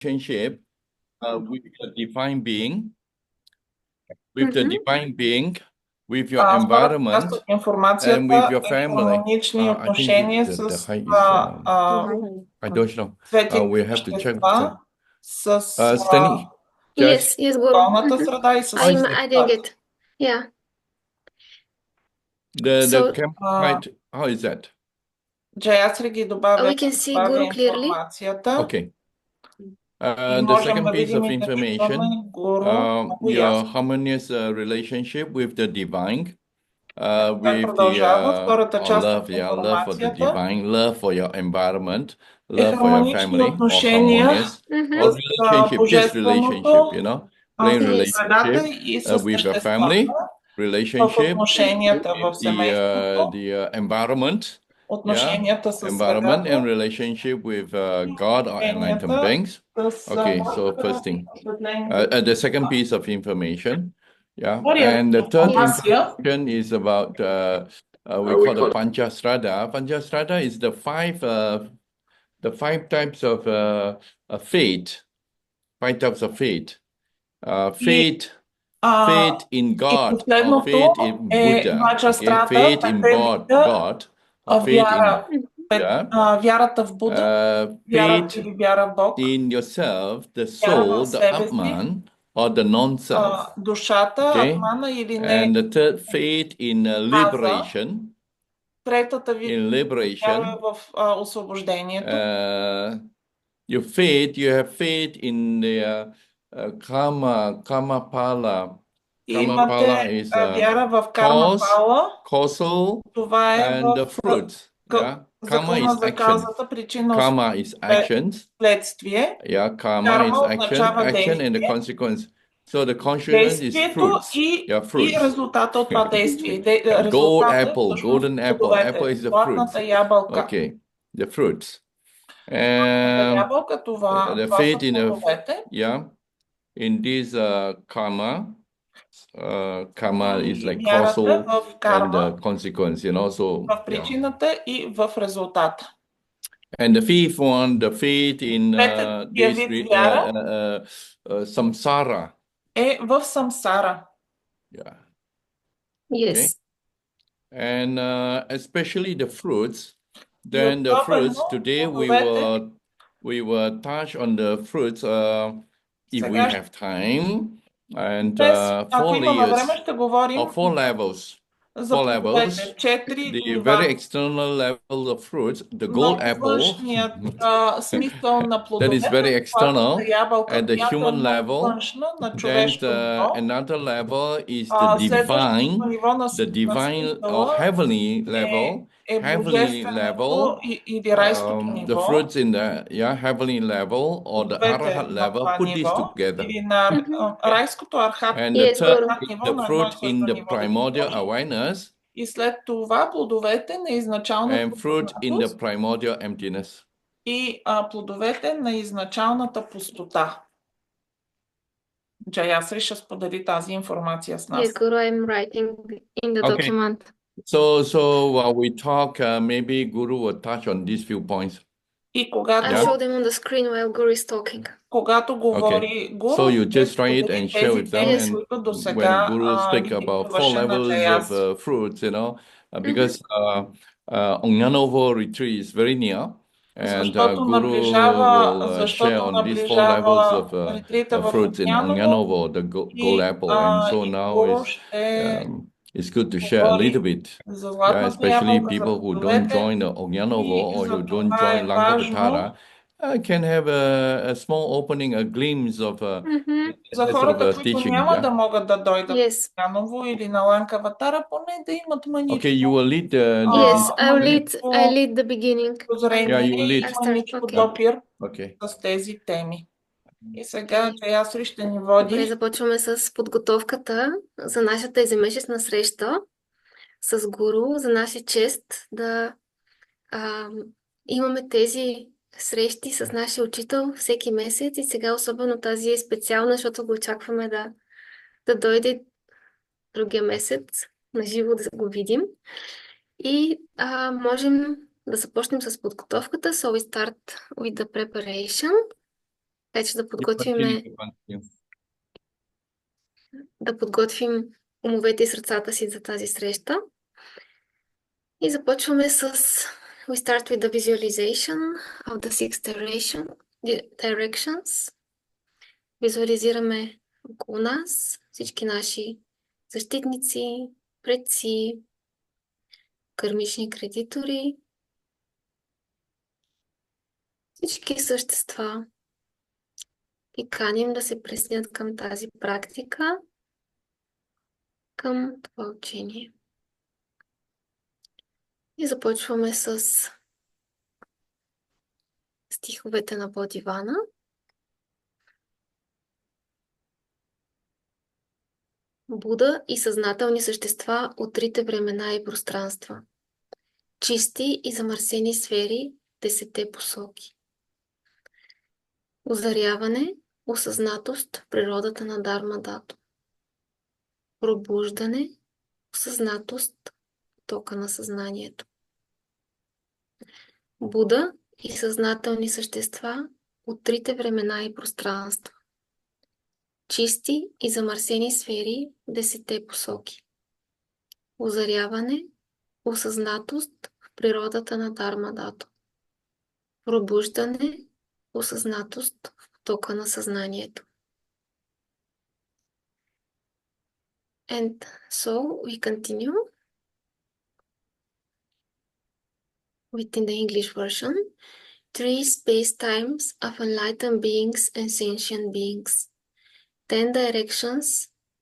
relationship with the divine being, with the divine being, with your Втората environment, част от and with информацията your е family. хармонични I think отношения the с height is, I don't know. светлите We have to check with вещества, them. с Stanley, Yes, Josh, yes, Guru. околната среда и с How is I didn't резултати. get. Yeah. the So, camera height? How is that? Джаясри ги добавя, we can see добавя Guru clearly. информацията Okay. и The можем second да piece видим of и да чуваме information, Гуру много your ясно. harmonious relationship with the divine, Той with the продължава. Втората част love, от love for the информацията divine, love for your environment, е love for your хармонични family, or отношения harmonious, Mm-hmm. or с relationship, just божественото, relationship, plain с Yes. средата relationship и с with your съществата, family, в relationship отношенията в with семейството, the environment, отношенията с environment and средата, relationship with God or enlightened отношенията beings. с Okay, so first thing. осветлените. The second piece of information, Вторият and the third информация information is about we call the Panchastrada. Panchastrada is the five types of faith, five types of faith. Faith, faith in и God, or последното faith in е Buddha, Ваджра okay, страта, faith in God, or faith in вярата в Буда, вярата faith или вяра в Бог, in yourself, the вяра в soul, the себе си, Atman, or the non-self. душата, Okay, атмана или не, and the third, faith in liberation. третата вяра In liberation, в освобождението. Your faith, you have faith in the karma pala. Karma pala Имате is вяра в карма cause, пала. causal, Това е and the в fruits. Yeah, karma закона is за action. каузата, причина, Karma is actions. следствие. Yeah, karma Карма is означава action and the действие. consequence. So the consequence is Действието fruits. и Fruits. резултата от това действие. Gold Резултата е apple, всъщност golden apple. плодовете. Apple is the Златната fruits. ябълка. Okay, the fruits. Златната ябълка, това The са faith in плодовете. in this karma. Karma is like Вярата causal в and карма, consequence, so в причината и в резултата. And the fifth one, the faith in Третия this вид вяра samsara. е в самсара. Yeah. Yes. Okay. And especially the fruits. И Then the fruits особено today плодовете. we will touch on the fruits if we Сега have time. And днес, ако four имаме време, layers ще говорим or four levels. за Four плодовете. levels. 4 The нива. very external level of fruits, the gold Много apple, външният смисъл на that is плодовете, very external златната ябълка, at the която е human много level. външна на Then човешко ниво. another level is the Следващото ниво на divine or смисъла heavenly level. е Heavenly божественото level, или райското the ниво. fruits in the heavenly level or the Плодовете arahat на level, това put these ниво together. или на райското архат And the Yes, third Guru. is ниво the на едно и fruit също in the ниво да ги primordial сложим. awareness И след това плодовете на изначалната and fruit in the осъзнатост primordial emptiness. и плодовете на изначалната пустота. Джаясри ще сподели тази информация с нас. Yes, Guru, I'm writing in the Okay. document. So while we talk, maybe Guru will touch on these few points. И когато, I'll show them on the screen while Guru is talking. когато говори Гуру, So you ще just try it сподели and share тези with them. теми, And които до when сега Guru speak ги about four диктуваше на levels of Джаяс. fruits, because Onyanovo retreat is very near, and Защото Guru наближава, will share защото on these four levels of ретрита в fruits in Огняново Onyanovo, the gold и, apple. And so и now Гуру ще it's good to share a little bit. за златната Especially ябълка, за people who don't плодовете. join the Ognyanovo or И who за don't това join е Lankavatara, важно can have a small opening, a glimpse of за sort of хората, a които teaching. няма да могат да дойдат Yes. в Огняново или на Ланкаватара, поне да имат маничко. Okay, you will lead Yes, this. I lead the beginning. Прозрение Yeah, you lead. и маничко допир Okay. с тези теми. И сега Джаясри ще ни води. Добре, започваме с подготовката за нашата ежемесечна среща с Гуру. За наша чест да имаме тези срещи с нашия учител всеки месец и сега особено тази е специална, защото го очакваме да дойде другия месец на живо да го видим. И можем да започнем с подготовката. So we start with the preparation. Така че Continue to continue. да подготвим умовете и сърцата си за тази среща. И започваме с We start with the visualization of the six directions. Визуализираме около нас всички наши защитници, предци, кърмични кредитори, всички същества и каним да се присъединят към тази практика, към това учение. И започваме с стиховете на Бодивана. Буда и съзнателни същества от трите времена и пространства. Чисти и замърсени сфери, 10 посоки. Озаряване, осъзнатост в природата на Дарма Дато. Пробуждане, осъзнатост в тока на съзнанието. Буда и съзнателни същества от трите времена и пространства. Чисти и замърсени сфери, 10 посоки. Озаряване, осъзнатост в природата на Дарма Дато. Пробуждане, осъзнатост в тока на съзнанието. And so we continue within the English version. Three space-times of enlightened beings and sentient beings. 10 directions,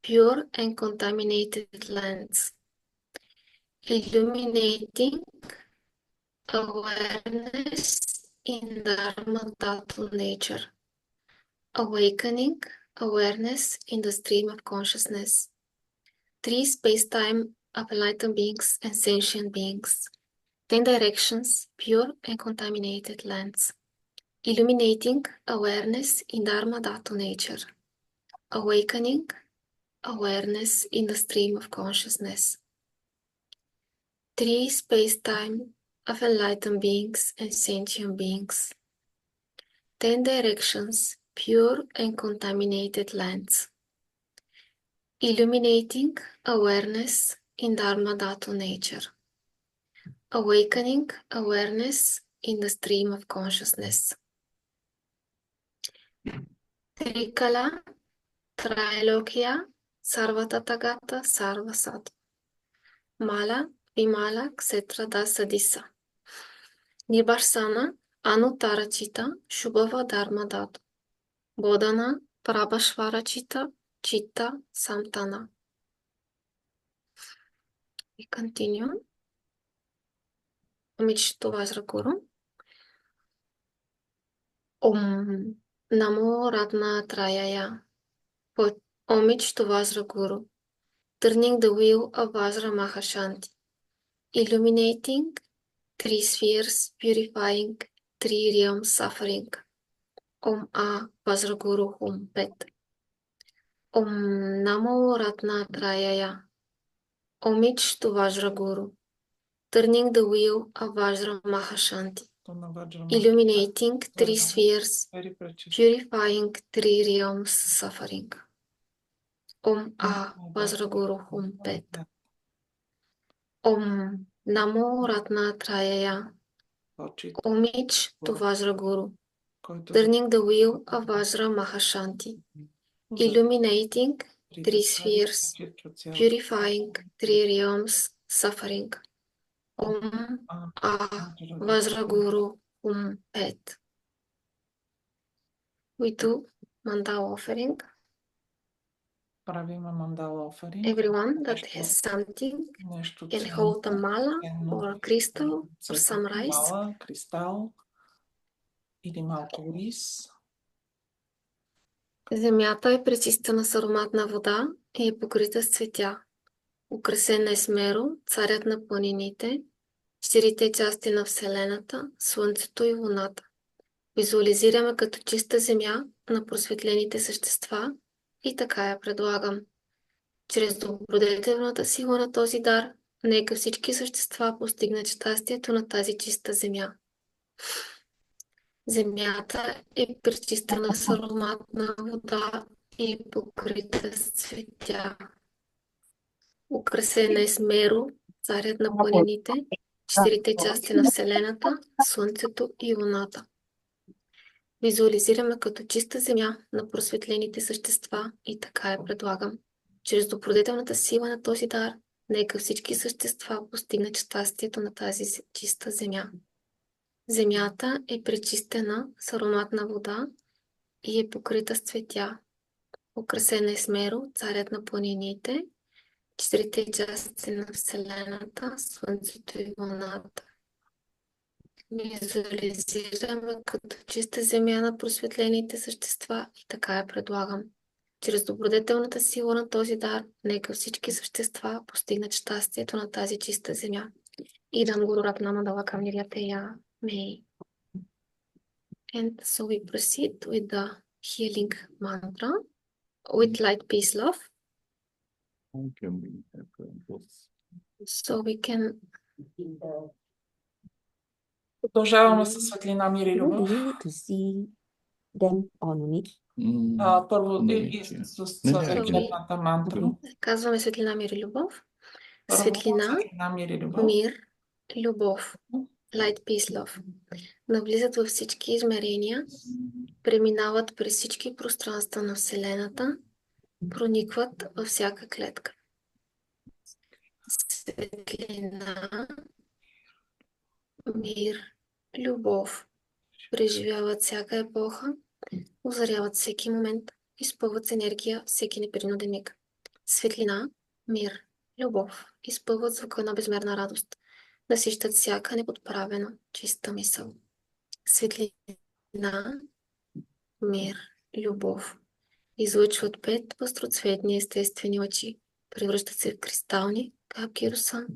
pure and contaminated lands. Illuminating awareness in Dharma Dhatu nature. Awakening awareness in the stream of consciousness. 3 space-time of enlightened beings and sentient beings. 10 directions, pure and contaminated lands. Illuminating awareness in Dharma Dhatu nature. Awakening awareness in the stream of consciousness. 3 space-time of enlightened beings and sentient beings. 10 directions, pure and contaminated lands. Illuminating awareness in Dharma Dhatu nature. Awakening awareness in the stream of consciousness. Trikala, Trailokya, Sarvatatagata, Sarvasat. Mala, Vimala, Ksetra Dasadisa. Nibharsana, Anutarachita, Shubhava Dharma Dhatu. Bodhana, Prabhashvarachita, Chitta, Samtana. We continue. Омичто Vajra Guru. Om Namo Ratna Trayaya. Homage to Vajra Guru. Turning the wheel of Vajra Mahashanti. Illuminating 3 spheres, purifying 3 realms suffering. Om A Vajra Guru Hum Pet. Om Namo Ratna Trayaya. Homage to Vajra Guru. Turning the wheel of Vajra Mahashanti. Illuminating 3 spheres, purifying 3 realms suffering. Om A Vajra Guru Hum Pet. Om Namo Ratna Trayaya. Homage to Vajra Guru. Turning the wheel of Vajra Mahashanti. Illuminating 3 spheres, purifying 3 realms suffering. Om A Vajra Guru Hum Pet. We do mandala offering. Правим мандала offering. Everyone that has something can hold a mala or a crystal or some rice. Мала, кристал или малко рис. Земята е пречистена с ароматна вода и е покрита с цветя. Украсена е с Меро, царят на планините, 4 части на Вселената, Слънцето и Луната. Визуализираме като чиста земя на просветлените същества и така я предлагам. Чрез добродетелната сила на този дар, нека всички същества постигнат щастието на тази чиста земя. Земята е пречистена с ароматна вода и е покрита с цветя. Украсена е с Меро, царят на планините, четирите части на Вселената, Слънцето и Луната. Визуализираме като чиста земя на просветлените същества и така я предлагам. Чрез добродетелната сила на този дар, нека всички същества постигнат щастието на тази чиста земя. Земята е пречистена с ароматна вода и е покрита с цветя. Украсена е с Меро, царят на планините, четирите части на Вселената, Слънцето и Луната. Визуализираме като чиста земя на просветлените същества и така я предлагам. Чрез добродетелната сила на този дар, нека всички същества постигнат щастието на тази чиста земя. Идам Гуру Ратнама Далакам Нирятея Мей. And so we proceed with the healing mantra with light, peace, love. So we can Продължаваме с светлина, мир и любов. To see them on it. Първо с съответната мантра. казваме светлина, мир и любов. Първо, Светлина, светлина, мир и любов. мир, любов. Light, peace, love. Навлизат във всички измерения, преминават през всички пространства на Вселената, проникват във всяка клетка. Светлина, мир, любов. Преживяват всяка епоха, озаряват всеки момент, изпълват с енергия всеки непринуден миг. Светлина, мир, любов. Изпълват звука на безмерна радост. Насищат всяка неподправена, чиста мисъл. Светлина, мир, любов. Излъчват 5 пъстроцветни естествени лъчи. Превръщат се в кристални капки роса.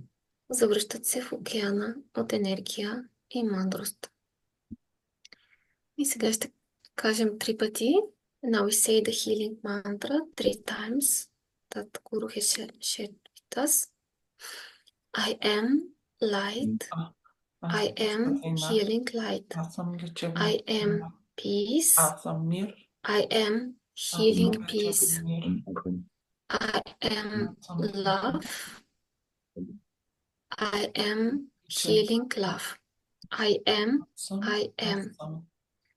Завръщат се в океана от енергия и мъдрост. И сега ще кажем 3 пъти. Now we say the healing mantra 3 times that Guru has shared with us. I am light. I am healing light. Аз съм лечебна. I am peace. Аз съм мир. I am healing Аз съм peace. лечебен мир. I am love. I am healing love. I am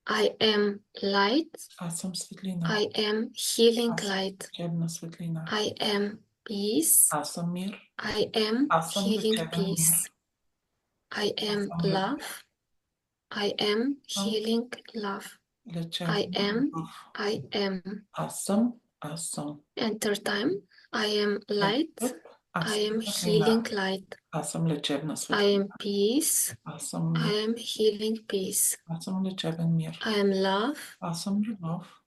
I am light. Аз съм светлина. I am healing Аз съм light. лечебна светлина. I am peace. Аз съм мир. I am Аз съм healing лечебен peace. мир. I am love. I am healing love. Лечебен I am. любов. I am. Аз съм. And third time, I am light. Аз I am съм healing светлина. light. Аз съм лечебна I светлина. am peace. Аз съм I мир. am healing peace. Аз съм лечебен мир. I am love. Аз съм любов.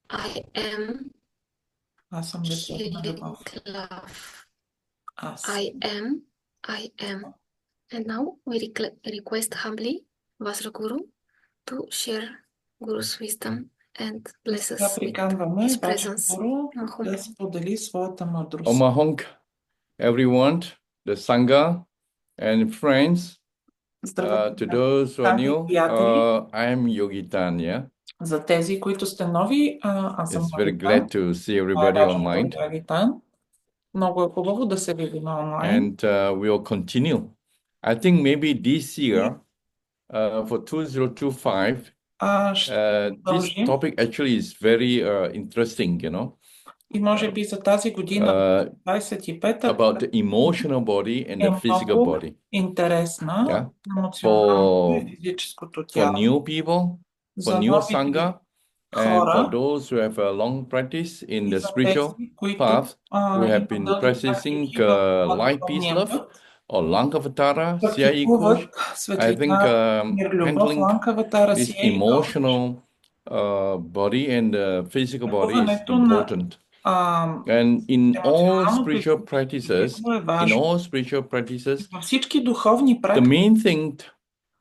I am Аз съм лечебна healing любов. love. Аз. I am. And now we request humbly Vajra Guru to share Guru's wisdom and bless Сега us with приканваме his Ваджра presence. Гуру Mahom. да сподели своята мъдрост. Omahonk, everyone, the Sangha and friends. Здравейте, To those who are new, приятели. I am Yogi Tanya. За тези, които сте нови, аз съм It's very Йоги glad Тан. to see Това е everybody вашето online, Йоги Тан. Много е хубаво да се видим онлайн. and we'll continue. I think maybe this year, for 2025, Ще this продължим. topic actually is very interesting, И може би за тази година, uh, 25-та, about the emotional body and е the physical много body. интересна. Yeah. Емоционалното и физическото For тяло. new people, for За new новите Sangha, and хора for those who have a long practice in и the за spiritual тези, които path, who have имат been дълги practicing практики в light, peace, духовния love, път, or Lankavatara, Siai практикуват Kush. I think светлина, мир, любов, handling ланкаватара, this сия и emotional body and the physical body is Практикуването на important. And in all емоционалното и spiritual practices, физическото е in важно. all spiritual practices, Във всички духовни the практики, main thing,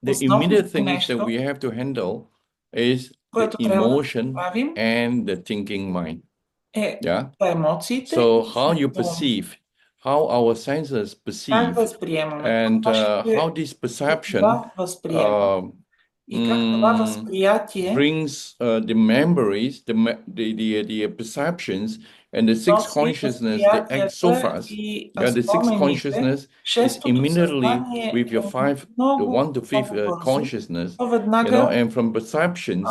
the immediate основното things that нещо, we have to handle is the което трябва да emotion правим, and the thinking mind. е Yeah. емоциите So и how you чувството. perceive, how our senses Как perceive, възприемаме, and нашите how this perception чувства възприемат И как това mm, възприятие brings the memories, the perceptions, and the sixth носи consciousness, they act so възприятията fast. и Yeah, the sixth спомените. consciousness is Шестото immediately съзнание with your е five, the много, one to fifth много бързо. consciousness, То веднага and from perceptions,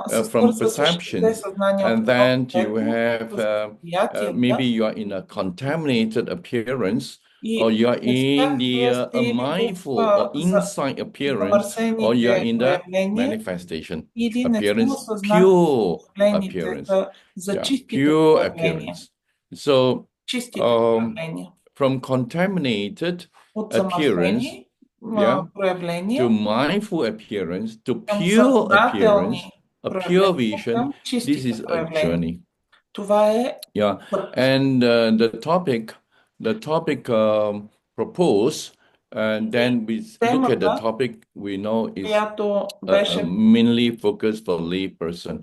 се from свързва с шесте съзнания от and then you първото, have с възприятията. maybe you are in a contaminated appearance, И or you are in вие the сте или mindful or в insight appearance, or you are замърсените in the проявления, manifestation или не сте appearance, осъзнали pure проявлените appearance. за Yeah, чистите pure проявления. appearance. So Чистите проявления. from contaminated От appearance, замърсени yeah, проявления to mindful appearance, to към pure appearance, съзнателни a pure проявления vision. към This чистите is a проявления. journey. Това е Yeah, път. and the topic proposed, and then we look at the Темата, topic we know is която беше mainly focused for lay person,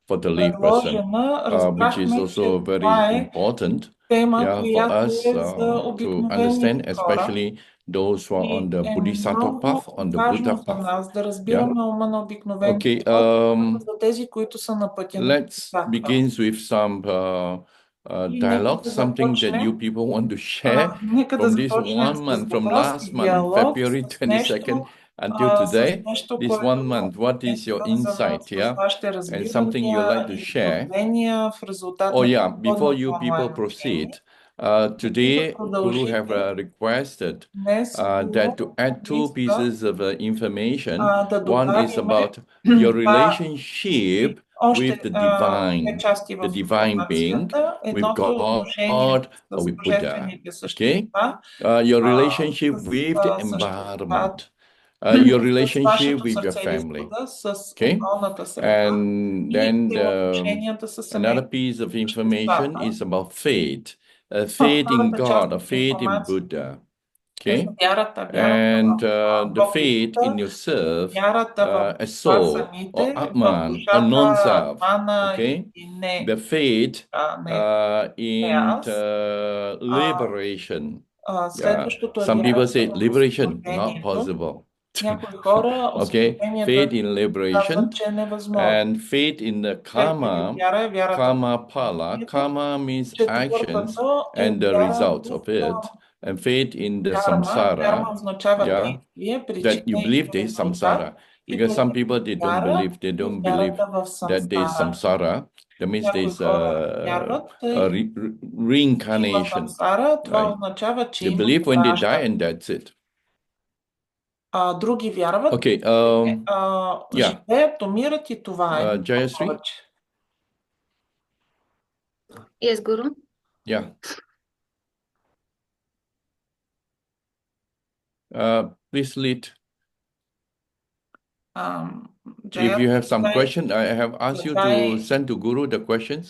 for the lay person, предложена, which is разбрахме, also че very това е important, тема, yeah, for която us е за to understand, обикновените хора especially those who are on и the е Bodhisattva много path, on the важно Buddha за path. нас да Yeah. разбираме ума на обикновените Okay. хора, за тези, които са на пътя на Let's Бодхисаттва. begin with some И dialogue, нека да something that you започнем, people want to share нека да from this започнем one с month, from въпрос last и month, диалог, February с 22nd нещо, until с today. нещо, This което one month, what е is your свързано insight, с yeah? вашите And something you разбирания like to и share. наблюдения в резултат Oh на yeah, before предходното you people онлайн proceed, учение. Преди да today Guru have продължите, requested днес that Гуру to add two иска pieces of information. да One is добавиме about your relationship with още the две divine, части the в divine being, информацията. with Едното е отношение God or с with Buddha. божествените Okay? същества, Your relationship с with the съществата, environment, your с relationship вашето with your сърце или family. съда, с Okay? околната среда And и then взаимоотношенията с another семейните piece of information съществата. is about faith, faith in Втората част God, or от faith in информация Buddha. е за Okay? вярата And в the Бог и faith in Будда, yourself вярата в as вас soul, or самите, в Atman, or душата, non-self. атмана Okay? и не, The faith не in аз. liberation. Yeah. Следващото е Some people вярата say в liberation, not освобождението. possible. Някои хора Okay, освобождението faith in казват, liberation че е невъзможно. and faith in the Третата karma, вяра е вярата karma в pala. освобождението. Karma means actions Четвъртото е and the вяра results в of it, and faith in the карма. Карма samsara. означава Yeah, действие, that причина you и believe there is резултат. samsara. И Because some другата people they don't вяра believe, they е don't believe вярата в that there is самсара. samsara. That means Някои there's хора вярват, a има reincarnation. самсара, това Right? означава, че They има believe when they die раждане. and that's it. Други вярват, Okay, yeah. живеят, умират и това е. Jayashree? Повече. Yes, Guru. Yeah. Please lead. If you have some question, I have asked you to send to Guru the questions.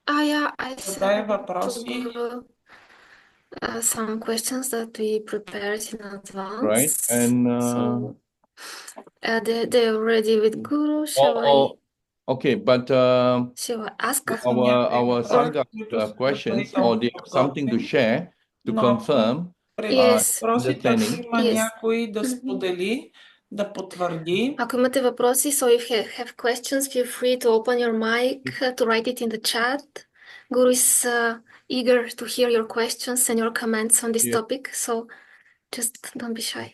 Yeah, I Задай sent to въпроси. Guru some questions that we prepared in advance. Right, and So they're already with Guru. okay, but shall I ask? our Sangha questions, or they have something to share to confirm Yes. understanding. Има Yes. някой да сподели, да потвърди. Ако имате въпроси, so if you have questions, feel free to open your mic, to write it in the chat. Guru is eager to hear your questions and your comments on this topic, so just don't be shy.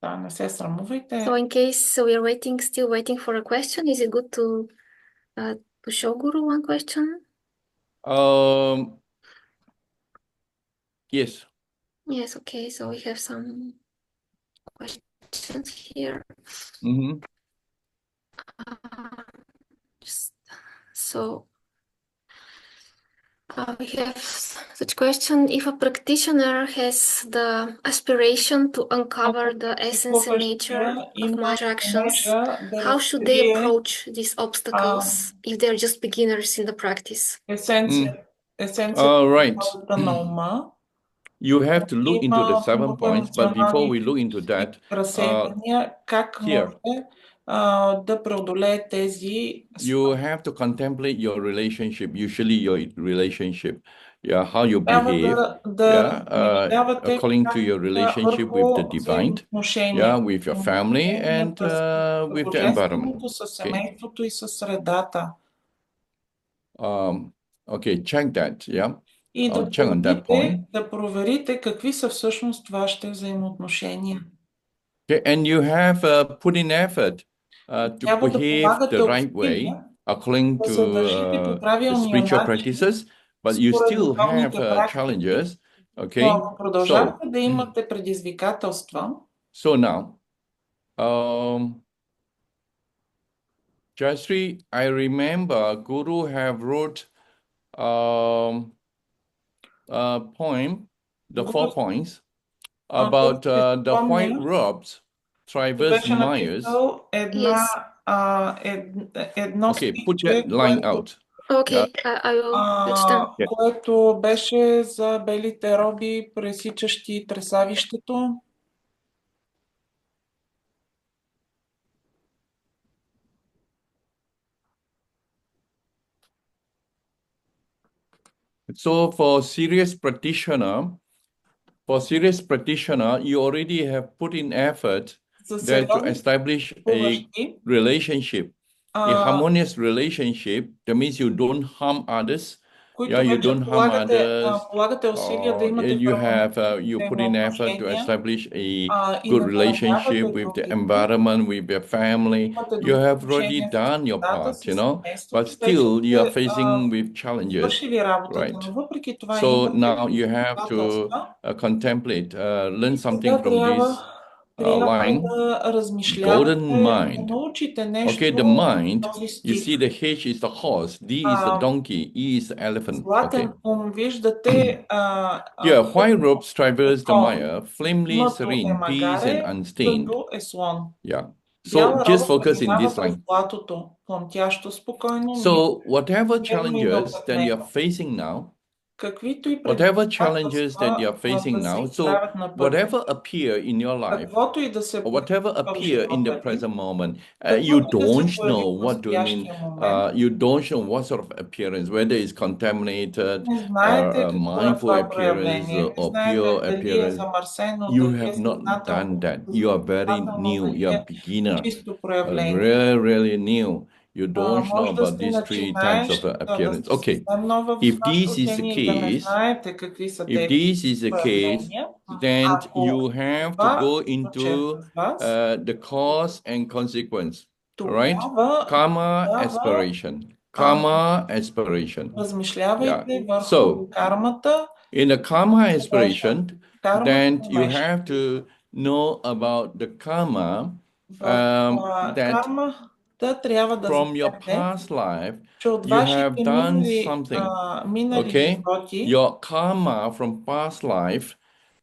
Да, не се срамувайте. So in case we are still waiting for a question, is it good to show Guru one question? Yes. Yes, okay, so we have some questions here. So we have such question: if a practitioner has the aspiration to uncover the essence and nature of Vajra actions, how should they approach these obstacles if they're just beginners in the practice? Right. You have to look into the 7 points, but before we look into that, here, да преодолее тези You have to contemplate your relationship, usually your relationship, yeah, how you трябва behave, да yeah, размишлявате according to как your relationship with the върху divine, yeah, взаимоотношения. with your family and С with the environment. божественото, с Okay. семейството и с средата. Okay, check that, yeah. И I'll check on that point. да проверите какви са всъщност вашите взаимоотношения. Okay, and you have put in effort to Трябва да behave полагате the right way усилия according да се държите по to the правилния spiritual начин practices, but you според still have духовните практики. challenges. Но Okay, ако продължавате да имате предизвикателства, so now, Jayashree, I remember Guru have wrote a poem, the 4 points, about the white robes, Traverse беше Myers. написал Yes. едно Okay, put стихче, that line което, out. Okay, I will fetch them. Yeah. което беше за белите роби, пресичащи тресавището. So for serious practitioner, you already have put in effort За that to сериозни establish a практикуващи, relationship, a harmonious relationship. That means you don't harm others. които Yeah, you вече don't harm others. полагате усилия да имате You have you put in effort to взаимоотношения establish a и good да relationship наранявате with the другите, environment, with your family. имате You добри have already отношения с done your средата, part, с you know, but семейството, вече still you are сте facing with challenges, свършили работата, right? но въпреки това So имате now you have to предизвикателства contemplate, learn и something сега from this трябва line. да Golden размишлявате, да mind. научите нещо Okay, the от mind, този you стих. see the H is the horse, D is the donkey, E is the elephant. Златен Okay. ум, виждате Yeah, white robes traverse the кон, mire, flamely мъто serene, peace and магаре, unstained. като слон. Yeah. Бяла So роба just focus in преминава this през line. златото, пламтящо спокойно, So whatever мирно и challenges that you are необятнено. facing now, Каквито и whatever challenges that you предизвикателства are facing да се now, изправят so на пътя, whatever appear in your life, каквото и да се or whatever появи в appear in the живота ви, present moment, каквото you и да се don't появи know в what do you mean, настоящия момент, you don't know what sort of appearance, whether it's contaminated, не знаете какво е mindful това appearance, проявление, не or знаете pure дали е appearance. замърсено, You дали е have not done съзнателно, that. You are very new. дали You are е beginner, чисто проявление. really, really new. You don't know Може да about сте these three types of начинаещ, да appearance. сте Okay, съвсем нова в if вашето this is the учение и да не case, знаете какви са if тези this is the case, проявления, then ако you have to това go случи into с вас, the cause and consequence. All right? тогава Karma aspiration. Karma aspiration. размишлявайте Yeah. върху So, кармата. in the karma aspiration, Кармата then you умеша. have to know about the karma В that кармата трябва да from your знаете, past life че от you вашите have done минали something. минали Okay? животи, Your karma from past life,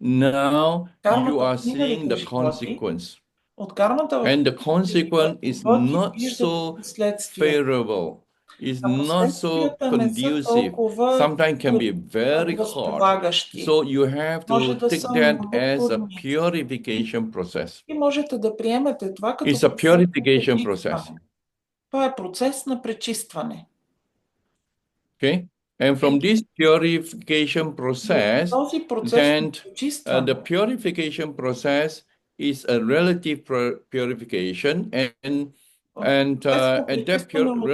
now you кармата are от seeing миналите the животи, consequence. от кармата в And the consequence is животи not виждате so последствия. favorable. It's А not so последствията не са conducive. толкова Sometimes can be very hard. възполагащи. So you have Може to да take са that много as a трудни. purification process. И можете да приемете това като It's a процес на purification process. пречистване. Това е процес на пречистване. Okay? And from this purification process, Този процес then на пречистване the purification process is a relative purification, and at that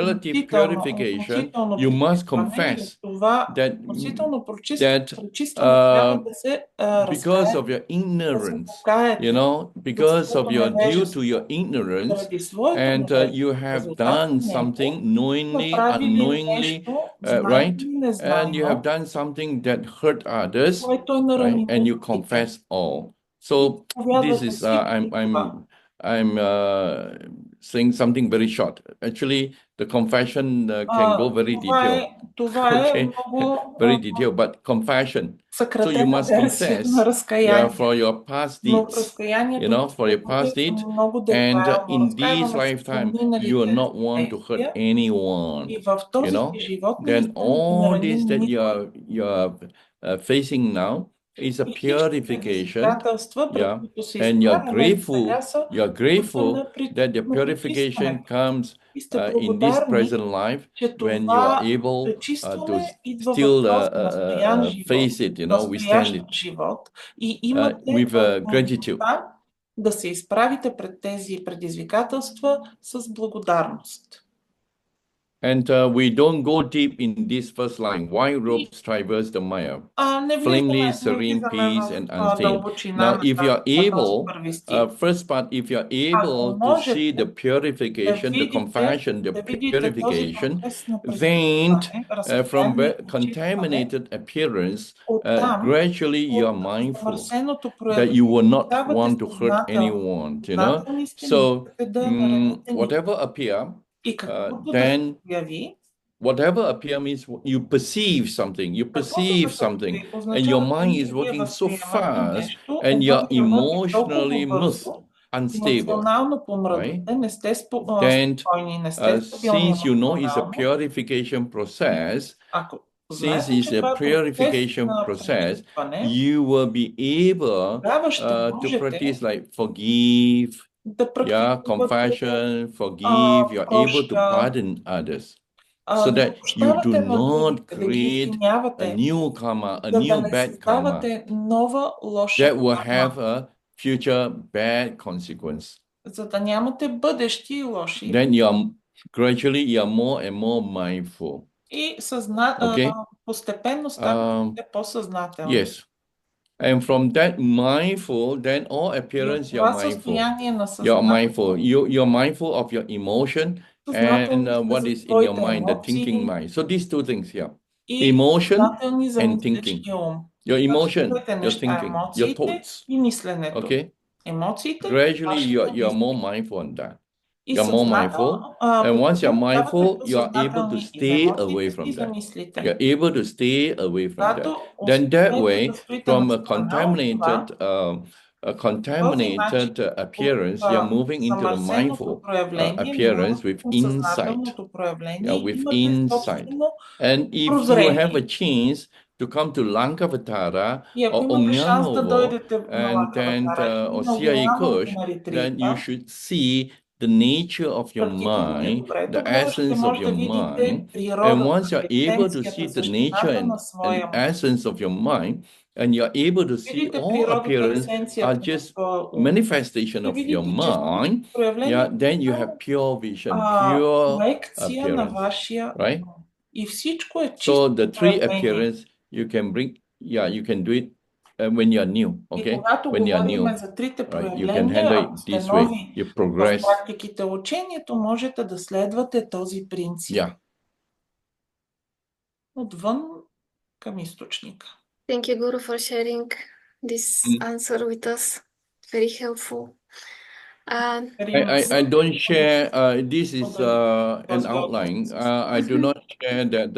relative purification, you must confess that because of your ignorance, you know, because of your due to your ignorance, and you have done something knowingly, unknowingly, right? And you have done something that hurt others, right? And you confess all. So this is I'm saying something very short. Actually, the confession can go very detailed. Okay, very detailed, but confession. So you must confess, yeah, for your past deeds, you know, for your past deeds, and in this lifetime you will not want to hurt anyone, you know. Then all this that you are facing now, is a И всички purification. предизвикателства, пред Yeah. които се And you're изправяме grateful, сега, са you're пътя grateful на that the purification пречистването. comes И сте in this благодарни, present life че when you are това able to пречистване идва в still този настоян живот, face it, you know, withstand настоящ it живот, и имате with gratitude. възможността да се изправите пред тези предизвикателства с благодарност. And we don't go deep in this first line. Why ropes traverse the mire? Flamely serene peace and unstained. Now, if you are able, first part, if you are able to see the purification, the compassion, the purification, then from contaminated appearance, gradually you are mindful that you will not want to hurt anyone, you know. So, whatever appear, И каквото да се появи, whatever appear means you perceive something, and your mind is working so fast, and you're emotionally unstable, right? Then, since you know it's a purification process, you will be able to practice like forgive, compassion, forgive. You're able to pardon others, so that you do not create a new karma, a new bad karma that will have a future bad consequence. Then gradually you're more and more mindful. Okay? Yes. And from that mindful, then all appearance you're mindful. You're mindful of your emotion and what is in your mind, the thinking mind. So these two things here, emotion and thinking. Your emotion, your thinking, your thoughts. Okay? Gradually you're more mindful on that. You're more mindful. And once you're mindful, you're able to stay away from that. You're able to stay away from that. Then that way, from a contaminated appearance, you're moving into the mindful appearance with insight. With insight. And if you have a chance to come to Lankavatara or Omnyangovo and then or CIA Kush, then you should see the nature of your mind, the essence of your mind. And once you're able to see the nature and essence of your mind, and you're able to see all appearance are just manifestation of your mind, then you have pure vision, pure appearance, right? So the three appearance you can bring, you can do it when you're new, okay? When you're new, right? You can handle it this way. You progress. Практиките учението можете да следвате този принцип. Отвън към източника. Thank you, Guru, for sharing this answer with us. Very helpful. I don't share, this is an outline. I do not share that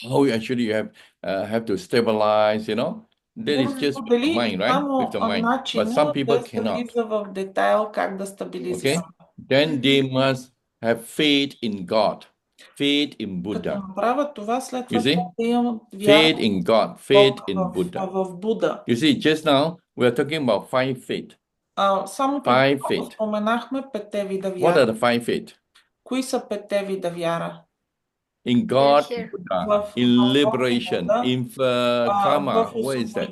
how actually you have to stabilize, you know. That is just with the mind, right? With the mind. But some people cannot. Okay? Then they must have faith in God, faith in Buddha. You see? Faith in God, faith in Buddha. You see, just now we are talking about 5 faith. Five faith. What are the 5 faith? Кои са 5 вида вяра? In God, Buddha, in liberation, in karma. What is that?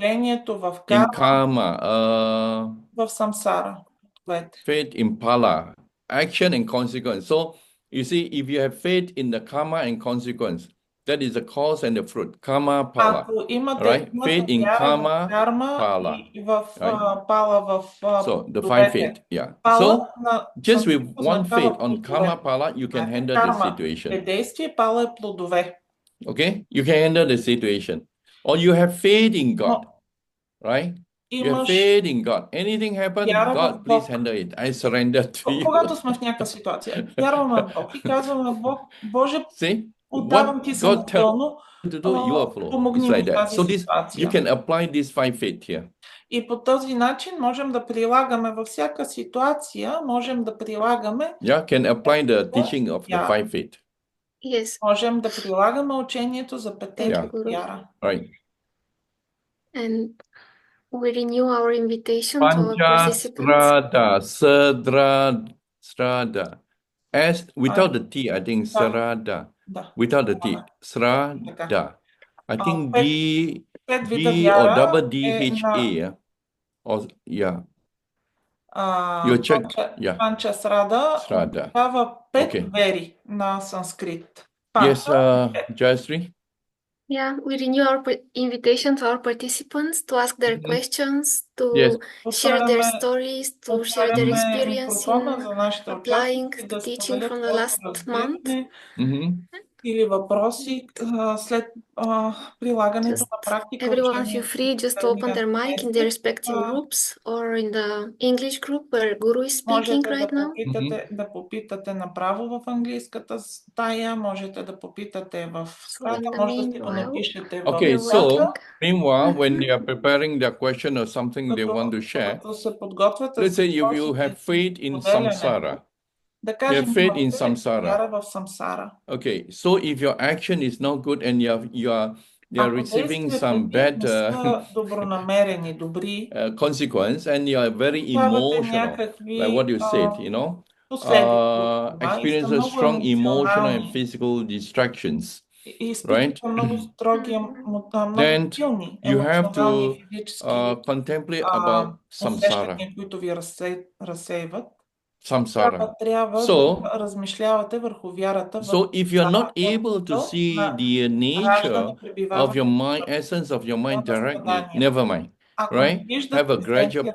In karma, в самсара. faith in pala, action and consequence. So you see, if you have faith in the karma and consequence, that is the cause and the fruit. Karma, pala. Right? Faith in karma, pala. So the 5 faith. So just with one faith on karma, pala, you can handle the situation. Okay? You can handle the situation. Or you have faith in God. Right? You have faith in God. Anything happen, God, please handle it. I surrender to you. Когато сме в някаква ситуация, вярваме в Бог и казваме Бог, Боже, отдавам ти се напълно, помогни ми в тази ситуация. You can apply this 5 faith here. И по този начин можем да прилагаме във всяка ситуация, можем да прилагаме can apply the teaching of the 5 faith. Yes. Можем да прилагаме учението за 5 вяра. Right. And We renew our invitation to our participants. Strada. S without the T, I think Strada. Да. Without the T. Strada. I think D вида D or double вяра е DHA. на Or yeah. You check. Yeah. Панчасрада Strada. означава пет Okay. вери на санскрит. Yes, Jayashree? Yeah, we renew our invitation to our participants to ask their questions, to Yes. share their stories, to share their experience in микрофона за нашите applying участници the да teaching споделят from the своето last month. разбиране или въпроси след прилагането на практика. Everyone feel free just to open their mic in their respective groups or in the English group where Guru is speaking right now. Можете да попитате направо в английската стая, можете да попитате в стая, може да си го напишете в Okay, so meanwhile, when they are preparing their question or something they want to share, let's say if you have faith in samsara, да кажем, faith in samsara. вяра в самсара. Okay, so if your action is not good and they are receiving some bad добронамерени, добри consequence and you are very emotional, like what you said, you know, experience a strong emotional and physical distractions, right? Then you have to contemplate about samsara. Samsara. So if you're not able to see the nature of your mind, essence of your mind directly, never mind, right? Have a gradual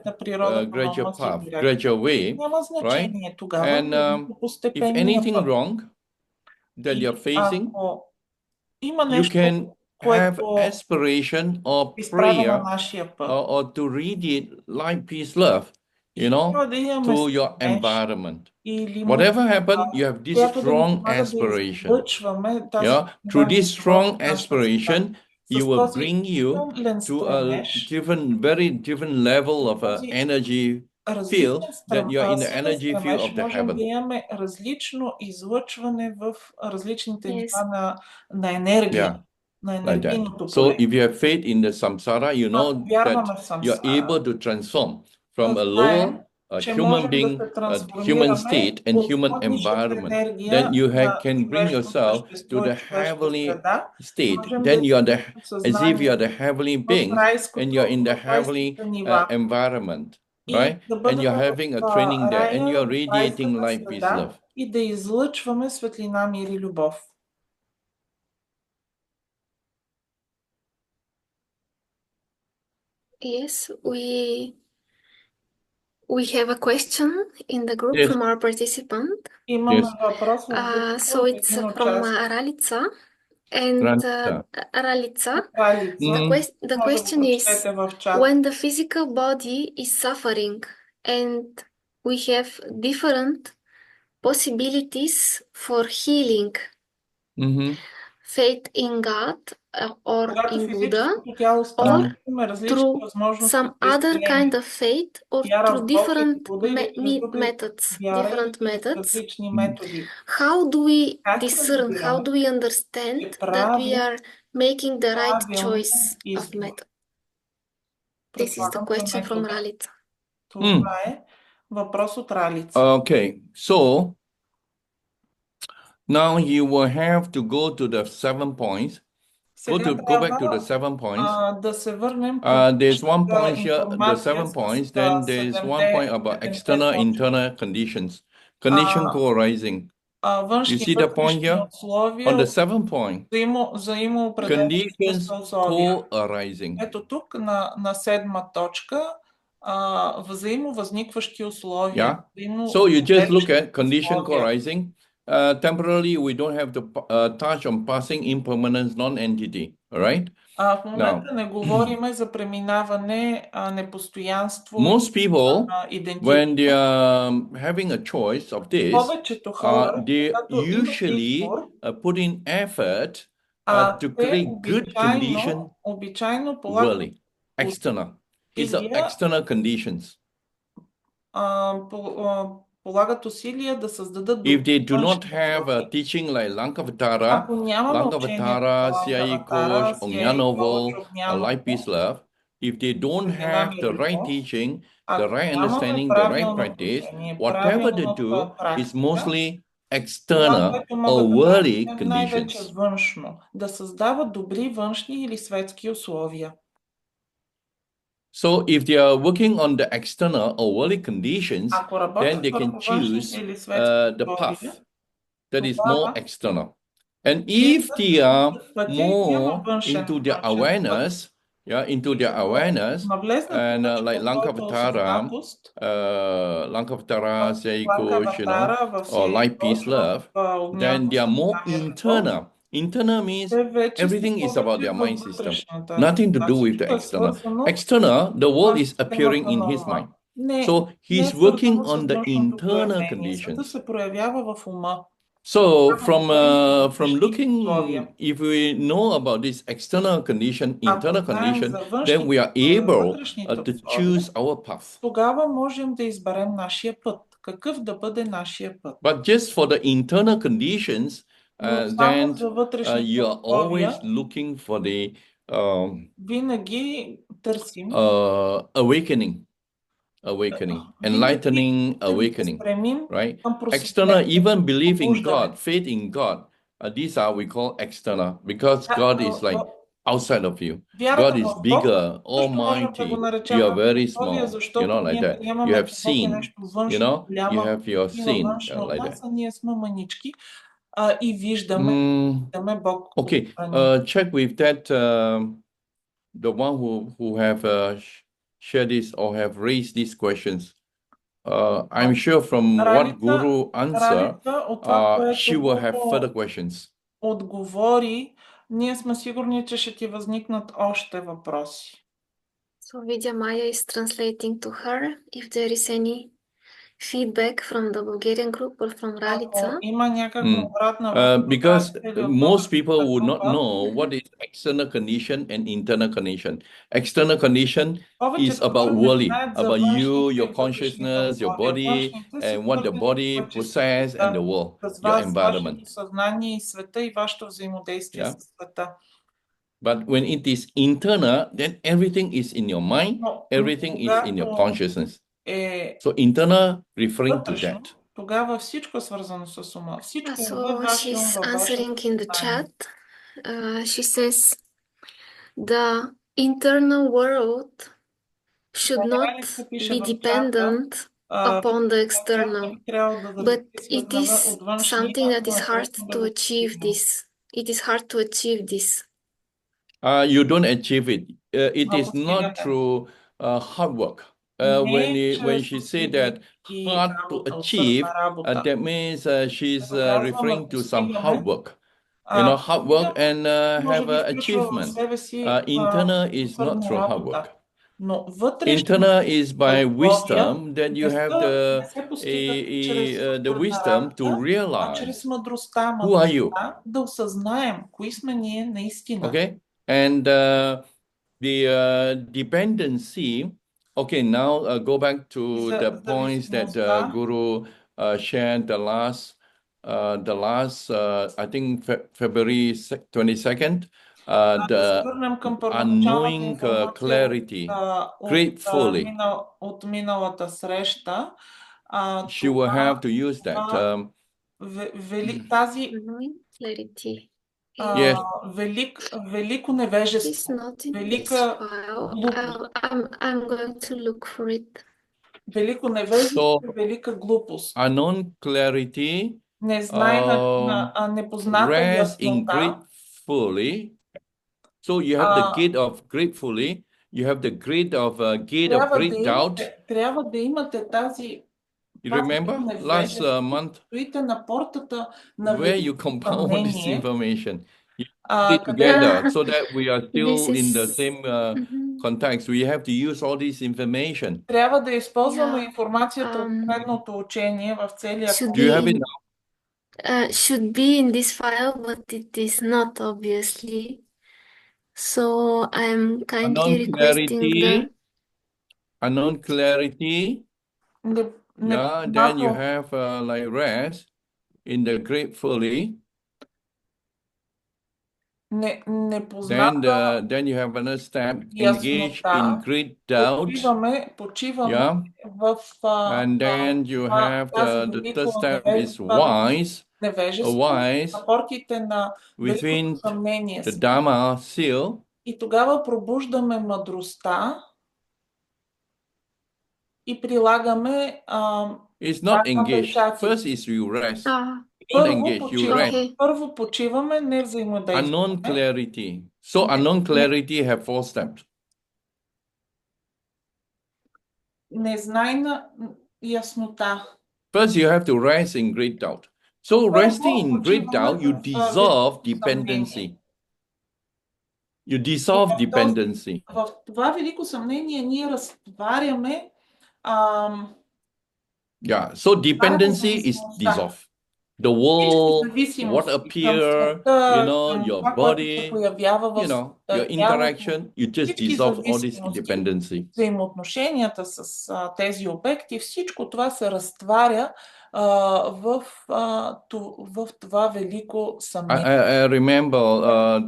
path, gradual way, right? And if anything wrong that you're facing, you can have aspiration or prayer or to read it like peace, love, you know, to your environment. Whatever happened, you have this strong aspiration. Yeah, through this strong aspiration, you will bring you to a very different level of energy field that you are in the energy field of the heaven. Yeah. Like that. So if you have faith in the samsara, you know that you're able to transform from a lower human being, human state and human environment. Then you can bring yourself to the heavenly state. Then you are as if you are the heavenly beings and you're in the heavenly environment, right? And you're having a training there and you're radiating light, peace, love. И да излъчваме светлина, мир и любов. Yes, we have a question in the group from our participant. So it's from Ralica. And Ralica, the question is, when the physical body is suffering and we have different possibilities for healing, faith in God or in Buddha, or through some other kind of faith, or through different methods, how do we discern, how do we understand that we are making the right choice of method? This is the question from Ralica. Okay, so now you will have to go to the 7 points. Go back to the 7 points. There's 1 point here, the 7 points. Then there's 1 point about external, internal conditions. Condition co-arising. You see the point here? On the 7 point, conditions co-arising. Ето тук на седма точка взаимовъзникващи условия. So you just look at condition co-arising. Temporarily, we don't have to touch on passing impermanence non-entity, all right? В момента не говорим за преминаване непостоянство. Most people, when they are having a choice of this, they usually put in effort to create good condition worldly, external. It's external conditions. Полагат усилия да създадат. If they do not have a teaching like Lankavatara, Siai Kosh, Ongnyanovo, Light Peace Love, if they don't have the right teaching, the right understanding, the right practice, whatever they do is mostly external or worldly conditions. Външно, да създават добри външни или светски условия. So if they are working on the external or worldly conditions, then they can choose the path that is more external. And if they are more into their awareness, and like Lankavatara, Seikosh, or life, peace, love, then they are more internal. Internal means everything is about their mind system, nothing to do with the external. External, the world is appearing in his mind. So he's working on the internal conditions. So from looking, if we know about this external condition, internal condition, then we are able to choose our path. Тогава можем да изберем нашия път. Какъв да бъде нашия път? But just for the internal conditions, then you are always looking for the винаги търсим awakening, enlightening awakening, right? External, even belief in God, faith in God. These are we call external, because God is like outside of you. God is bigger, almighty. You are very small, like that. You have sin, you have your sin, like that. Okay, check with that, the one who have shared this or have raised these questions. I'm sure from what Guru answer, she will have further questions. Отговори, ние сме сигурни, че ще ти възникнат още въпроси. So Vidya Maya is translating to her if there is any feedback from the Bulgarian group or from Ralica. Because most people would not know what is external condition and internal condition. External condition is about worldly, about you, your consciousness, your body, and what the body possess, and the world, your environment. Yeah. But when it is internal, then everything is in your mind, everything is in your consciousness. So internal referring to that. Тогава всичко е свързано с ума. Всичко So she's answering in the chat. She says the internal world should not be dependent upon the external, but it is something that is hard to achieve this. It is hard to achieve this. You don't achieve it. It is not through hard work. When she said that hard to achieve, that means she's referring to some hard work. Hard work and have achievement. Internal is not through hard work. Internal is by wisdom that you have the wisdom to realize who are you. Okay, and the dependency. Okay, now go back to the points that Guru shared the last I think February 22nd. The unknowing clarity, gratefully. She will have to use that. Clarity. Yes. Велико невежество. It's not in this file. I'm going to look for it. Велико невежество, велика глупост. Unknown clarity. Непозната rest in яснота. Gratefully. So you have the gate of gratefully. You have the gate of great doubt. Трябва да имате тази. You remember last month where you compound this information? You put it together so that we are still in the same context. We have to use all this information. Трябва да използваме информацията от предното учение в целия. Do you have it now? Should be in this file, but it is not, obviously. So I'm kindly requesting the unknown clarity. Yeah, then you have like rest in the gratefully. непозната then you have another step, engage яснота, in great doubt. почиваме Yeah. в And then you have тази the велико third step is wise, невежество, wise на порките на великото within съмнение. the Dharma seal. И тогава пробуждаме мъдростта и прилагаме It's not engaged. медитацията. First is you rest. Първо Engage, you почиваме, rest. първо почиваме, не взаимодействаме. Unknown clarity. So unknown clarity have 4 steps. Незнайна яснота. First, you have to rest in great doubt. So resting in great doubt, you dissolve dependency. You dissolve dependency. В това велико съмнение ние разтваряме Yeah, so dependency is dissolved. The world, what appear, your body, your interaction, you just dissolve all this dependency. Взаимоотношенията с тези обекти, всичко това се разтваря в това велико съмнение. I remember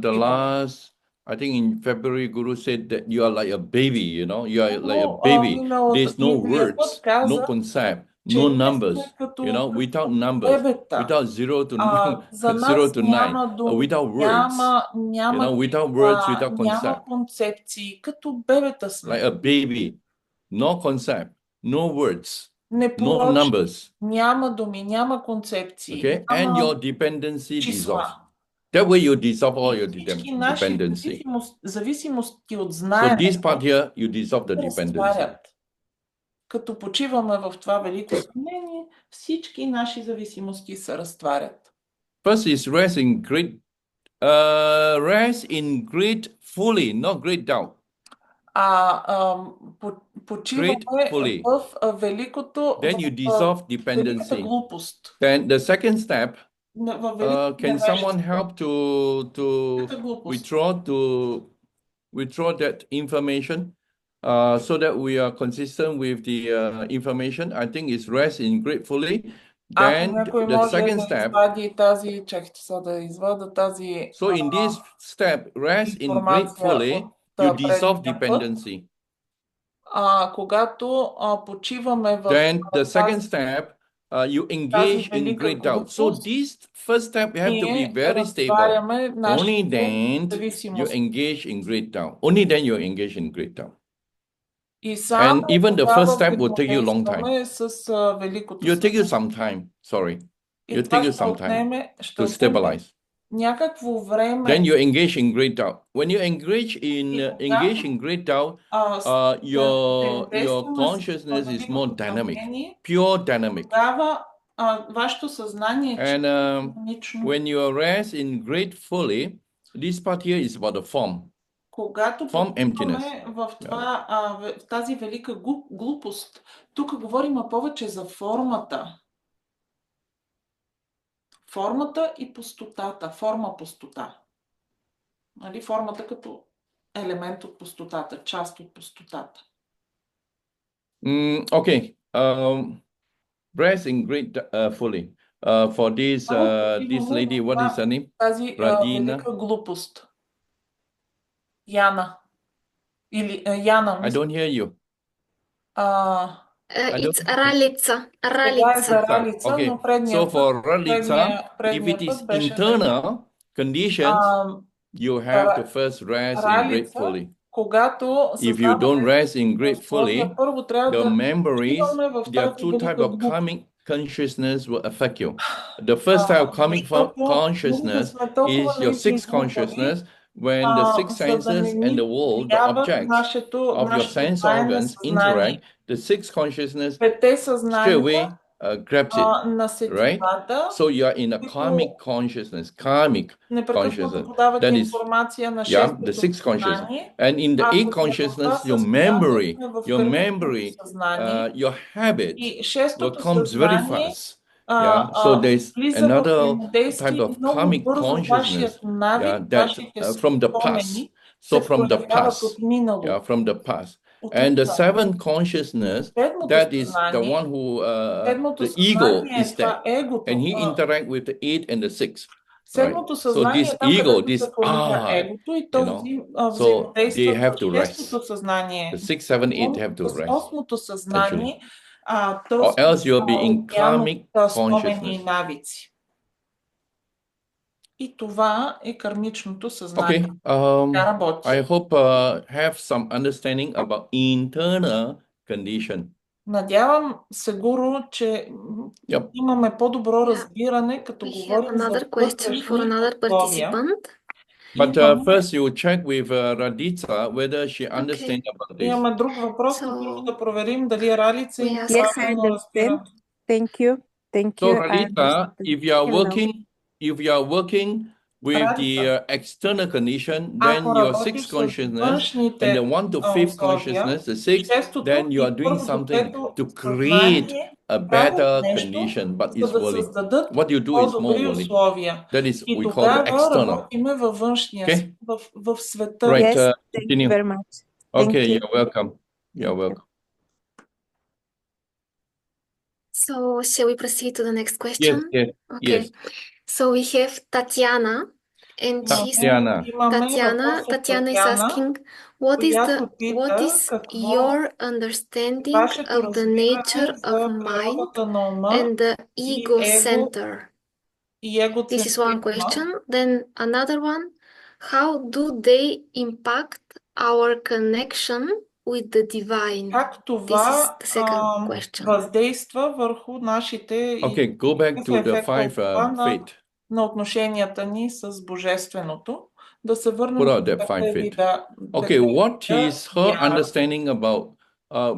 the last, I think in February, Guru said that you are like a baby, you are like a baby. There's no words, no concept, no numbers, without numbers, without 0 to 9, without words, without words, without concept. Концепции, като бебета сме. Like a baby, no concept, no words, no numbers. Няма думи, няма концепции. Okay, and your dependency dissolves. That way you dissolve all your dependency. Зависимости от знанието. So this part here, you dissolve the dependency. Като почиваме в това велико съмнение, всички наши зависимости се разтварят. First is rest in great fully, not great doubt. Почиваме в великото, then you dissolve dependency. Глупост. Then the second step, can someone help to withdraw that information so that we are consistent with the information? I think it's rest in gratefully. Then the second step. So in this step, rest in gratefully, you dissolve dependency. Когато почиваме в Then the second step, you engage in great doubt. So this first step, you have to be very stable. Only then you engage in great doubt. Only then you engage in great doubt. And even the first step will take you a long time. You'll take you some time, sorry. It'll take you some time to stabilize. Then you engage in great doubt. When you engage in great doubt, your consciousness is more dynamic, pure dynamic. And when you rest in gratefully, this part here is about the form. Когато emptiness. В тази велика глупост, тук говорим повече за формата. Формата и пустотата. Форма пустота. Нали? Формата като елемент от пустотата, част от пустотата. Okay. Rest in great fully. For this lady, what is her name? Тази велика глупост. Яна. Или Яна. I don't hear you. It's Ralica. Okay. So for Ralica, if it is internal conditions, you have to first rest in gratefully. If you don't rest in gratefully, the memories, there are 2 types of karmic consciousness will affect you. The first type of karmic consciousness is your sixth consciousness, when the 6 senses and the world, the objects of your sense organs interact, the 6 consciousness straight away grabs it, right? So you are in a karmic consciousness, that is, the 6 consciousness. And in the 8 consciousness, your memory, your habit will come very fast. So there's another type of karmic consciousness that from the past. So from the past. And the 7th consciousness, that is the one who, the ego is there. And he interacts with the 8 and the 6. Седмото So съзнание this е там, ego, където this се формира егото и то so they взаимодейства have с to rest. шестото съзнание, The 6, 7, 8 have to с rest, осмото съзнание, or else you'll be in karmic спомени и consciousness. навици. И това е кармичното Okay, съзнание. Тя работи. I hope have some understanding about internal condition. Надявам се, Гуру, че Yep. имаме по-добро разбиране, като We have говорим за another question for another условия. participant. But first you check with Raditza whether she understands about this. Имаме друг въпрос, но първо да проверим дали Ралица има Yes, I правилно understand. разбиране. Thank you. Thank So you. I Raditza, understand. if you are Hello. working with the Радица, external condition, then ако your работиш sixth с consciousness and външните the 1 to 5th условия, consciousness, the sixth, шестото then you are и doing първото, something пето to create съзнание a правят better нещо, condition, but за it's да worldly. създадат What you do is more по-добри worldly. условия. That is И we call the тогава external. работиме във външния Okay? свят, в света. Right. Yes, thank you Continue. very much. Thank Okay, you. you're welcome. You're welcome. So, shall we proceed to the next question? Yes, Okay. yes. So we have Tatiana, and she's Tatiana. Tatiana is asking, what is your understanding вашето of the разбиране nature of за mind природата на ума and the и ego его center? и This is one егоцентризма? question. Then another one, how do they impact our connection with the divine? Как This is това the second question. въздейства върху нашите Okay, go back to the ефекта от 5 това faith. на отношенията ни с Божественото. Да се върнем Put out към that 5 петия faith. вида. Okay, what is her вяра. understanding about,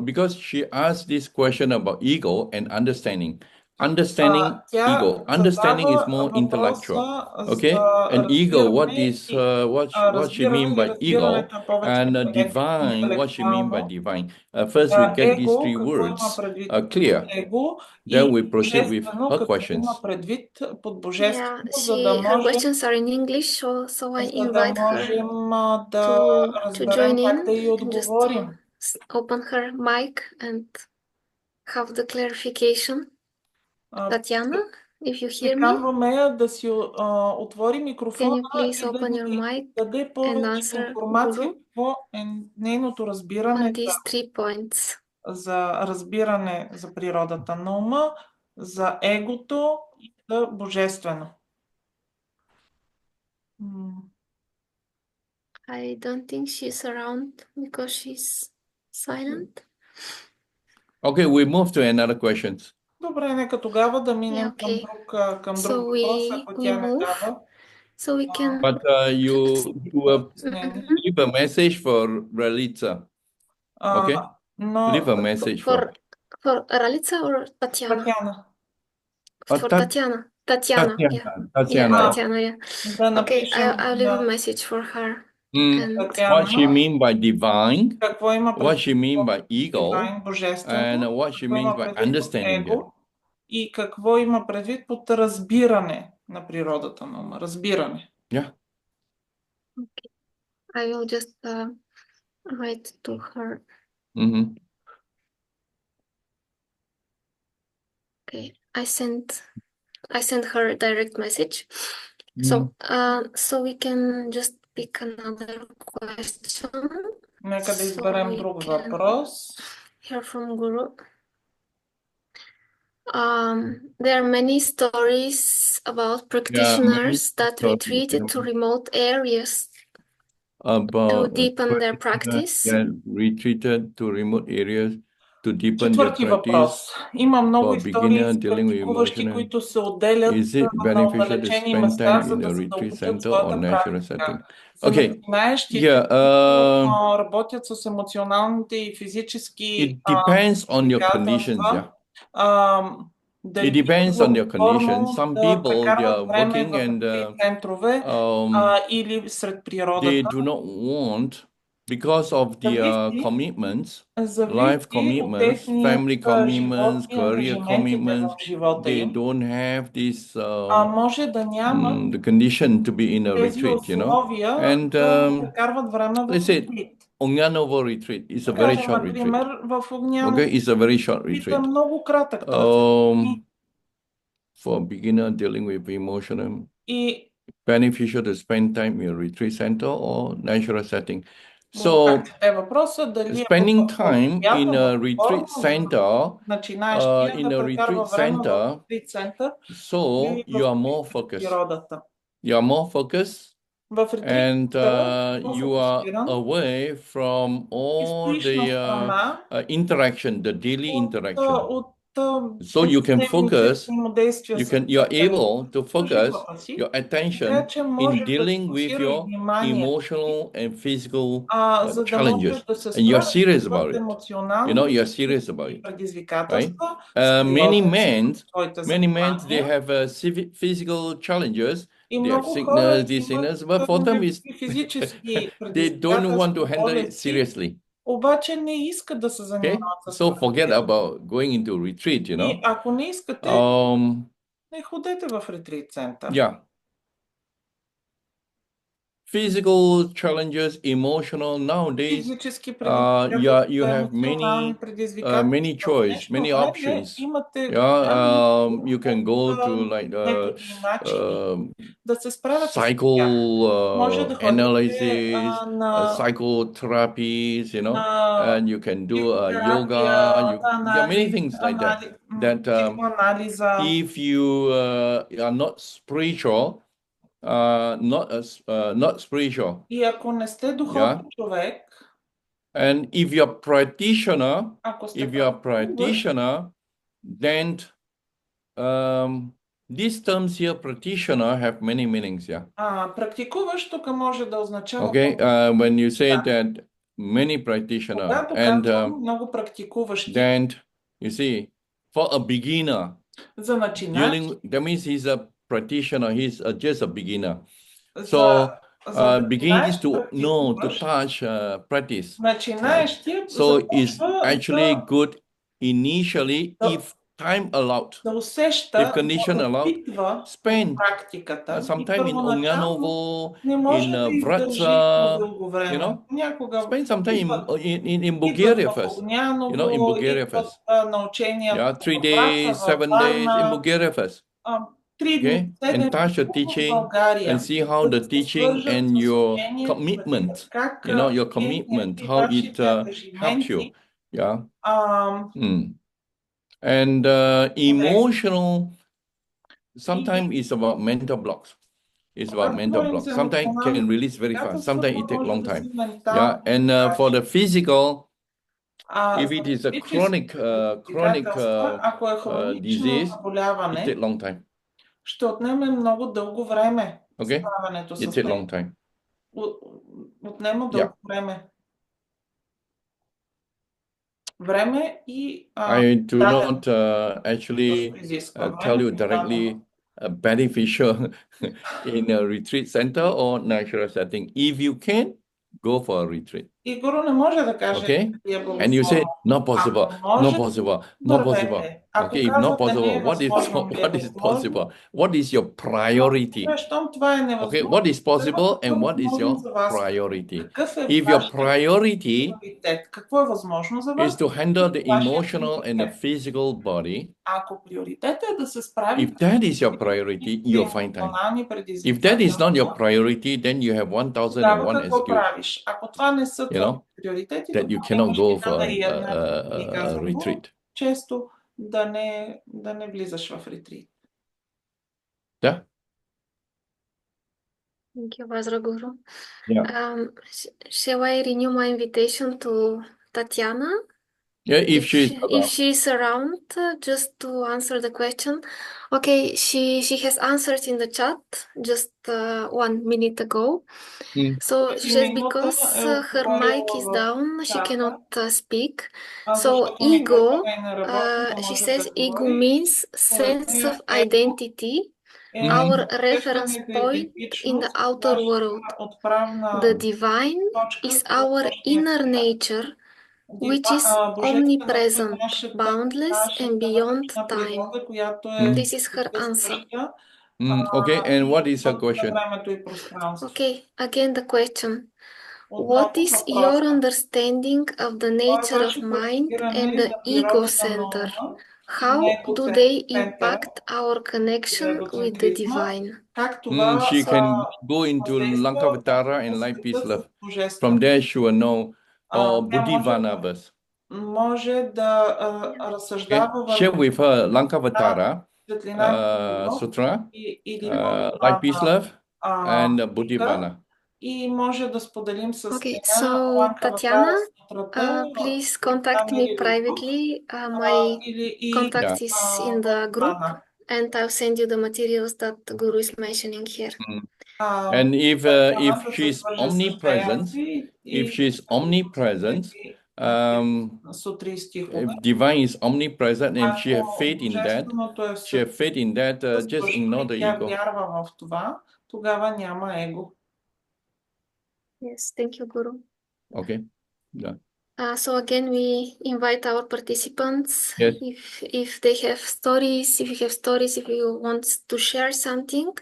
because she asked this question about ego and understanding. Understanding Тя ego. Understanding is задава more intellectual. въпроса Okay? за And ego, what разбиране is и what she разбиране mean и by ego, разбирането е повече and divine, what she mean by интелектуално. divine. First we get these Его, three какво има words предвид clear. его Then и we proceed with божествено, her какво questions. има предвид под божествено, за да Her можем, questions are in English, so I за да invite her можем да to разберем join как in да й and just отговорим. open her mic and have the clarification. Tatiana, if you hear me, Приканваме я да си отвори can микрофона you please и да open your ни mic даде and повече answer информация Guru какво е нейното разбиране on these 3 points? за разбиране за природата на ума, за егото и за божествено. I don't think she's around because she's silent. Okay, we move to another questions. Добре, нека тогава да минем Yeah, okay. към друг So въпрос, ако we тя не move. дава. So we can. But you leave a message for Ralitza. Okay? Но Leave a message For Ralitza or Tatiana? Татьяна. For Tatiana. Tatiana, yeah. Tatiana. Yeah, Tatiana, yeah. Да Okay, напишем I'll leave a message for her. And what she mean by divine, какво има what she mean by ego, divine, божествено, and what she какво means има by предвид под understanding. его и какво има предвид под разбиране на природата на ума. Разбиране. Yeah. okay. I will just write to her. Okay, I sent her a direct message. So we can just pick another question. Нека да изберем друг въпрос. Hear from Guru. There are many stories about practitioners that retreated to remote areas to deepen their practice. Retreated to remote areas to deepen their Четвърти въпрос. practice. Има много For истории beginner за dealing with практикуващи, emotional, които се отделят is it на beneficial to отдалечени spend места, time за in да a retreat задълбочат center or своята natural практика. setting? За Okay. начинаещите, Yeah. които работят с емоционалните и физически It depends on your conditions. предизвикателства, It depends on your conditions. Some да people, they прекарват are време working в and такива центрове или сред природата. they do not want, because of the commitments, life commitments, family commitments, career commitments, they don't have this може да няма the condition to be in a тези retreat, you know. условия And да прекарват време в let's say ретрит. Onyanovo retreat is a Да very кажем, short retreat. например, в Огняново Okay, it's a very short ретрит е retreat. много кратък. For beginner dealing with emotional. И beneficial to spend time in a retreat center or natural setting. So spending time in a retreat center, so you are more focused. You are more focused, and you are away from all the interaction, the daily interaction. So you can focus, you are able to focus your attention in dealing with your emotional and physical challenges, and you're serious about it. You know, you're serious about it, right? Many men, they have physical challenges. They have sickness, dizziness, but for them is they don't want to handle it seriously. Okay, so forget about going into retreat, you know. Yeah. Physical challenges, emotional nowadays, you have many choice, many options. Yeah, you can go to like psychoanalysis, psychotherapies, you know, and you can do yoga. There are many things like that. If you are not spiritual, not spiritual. Yeah. And if you're practitioner, then these terms here, practitioner, have many meanings. Yeah. Okay. When you say that many practitioner, and then you see, for a beginner, that means he's a practitioner. He's just a beginner. So begins to know, to touch, practice. So it's actually good initially if time allowed, if condition allowed, spend some time in Ognanovo, in Vajra, you know, spend some time in Bulgaria first, you know, in Bulgaria first. Yeah, 3 days, 7 days in Bulgaria first. Okay, and touch the teaching and see how the teaching and your commitment, you know, your commitment, how it helps you. Yeah. And emotional, sometimes it's about mental blocks. It's about mental blocks. Sometimes it can release very fast. Sometimes it takes long time. Yeah. And for the physical, if it is a chronic disease, it takes long time. Ще отнеме много дълго време. Okay. It takes long time. Отнема дълго време. I do not actually tell you directly beneficial in a retreat center or natural setting. If you can, go for a retreat. Okay? And you say, not possible, not possible, not possible. Okay, if not possible, what is possible? What is your priority? Okay, what is possible and what is your priority? If your priority is to handle the emotional and the physical body, if that is your priority, you'll find time. If that is not your priority, then you have 1001 excuse. You know, that you cannot go for a retreat. Yeah. Thank you, Vajra Guru. Yeah. Shall I renew my invitation to Tatiana? Yeah, if she's around, just to answer the question. Okay, she has answered in the chat just 1 minute ago. So she says because her mic is down, she cannot speak. So ego, she says ego means sense of identity, our reference point in the outer world. The divine is our inner nature, which is omnipresent, boundless, and beyond time. This is her answer. Okay, and what is her question? Okay, again the question. What is your understanding of the nature of mind and the ego center? How do they impact our connection with the divine? She can go into Lankavatara and light, peace, love. From there, she will know Buddhivana verse. Share with her Lankavatara Sutra, light, peace, love, and Buddhivana. Okay, so Tatiana, please contact me privately. My contact is in the group, and I'll send you the materials that the Guru is mentioning here. And if she's omnipresent, if divine is omnipresent, and she have faith in that, just ignore the ego. Yes, thank you, Guru. Okay. Yeah. So again, we invite our participants, yes. if they have stories, if you want to share something.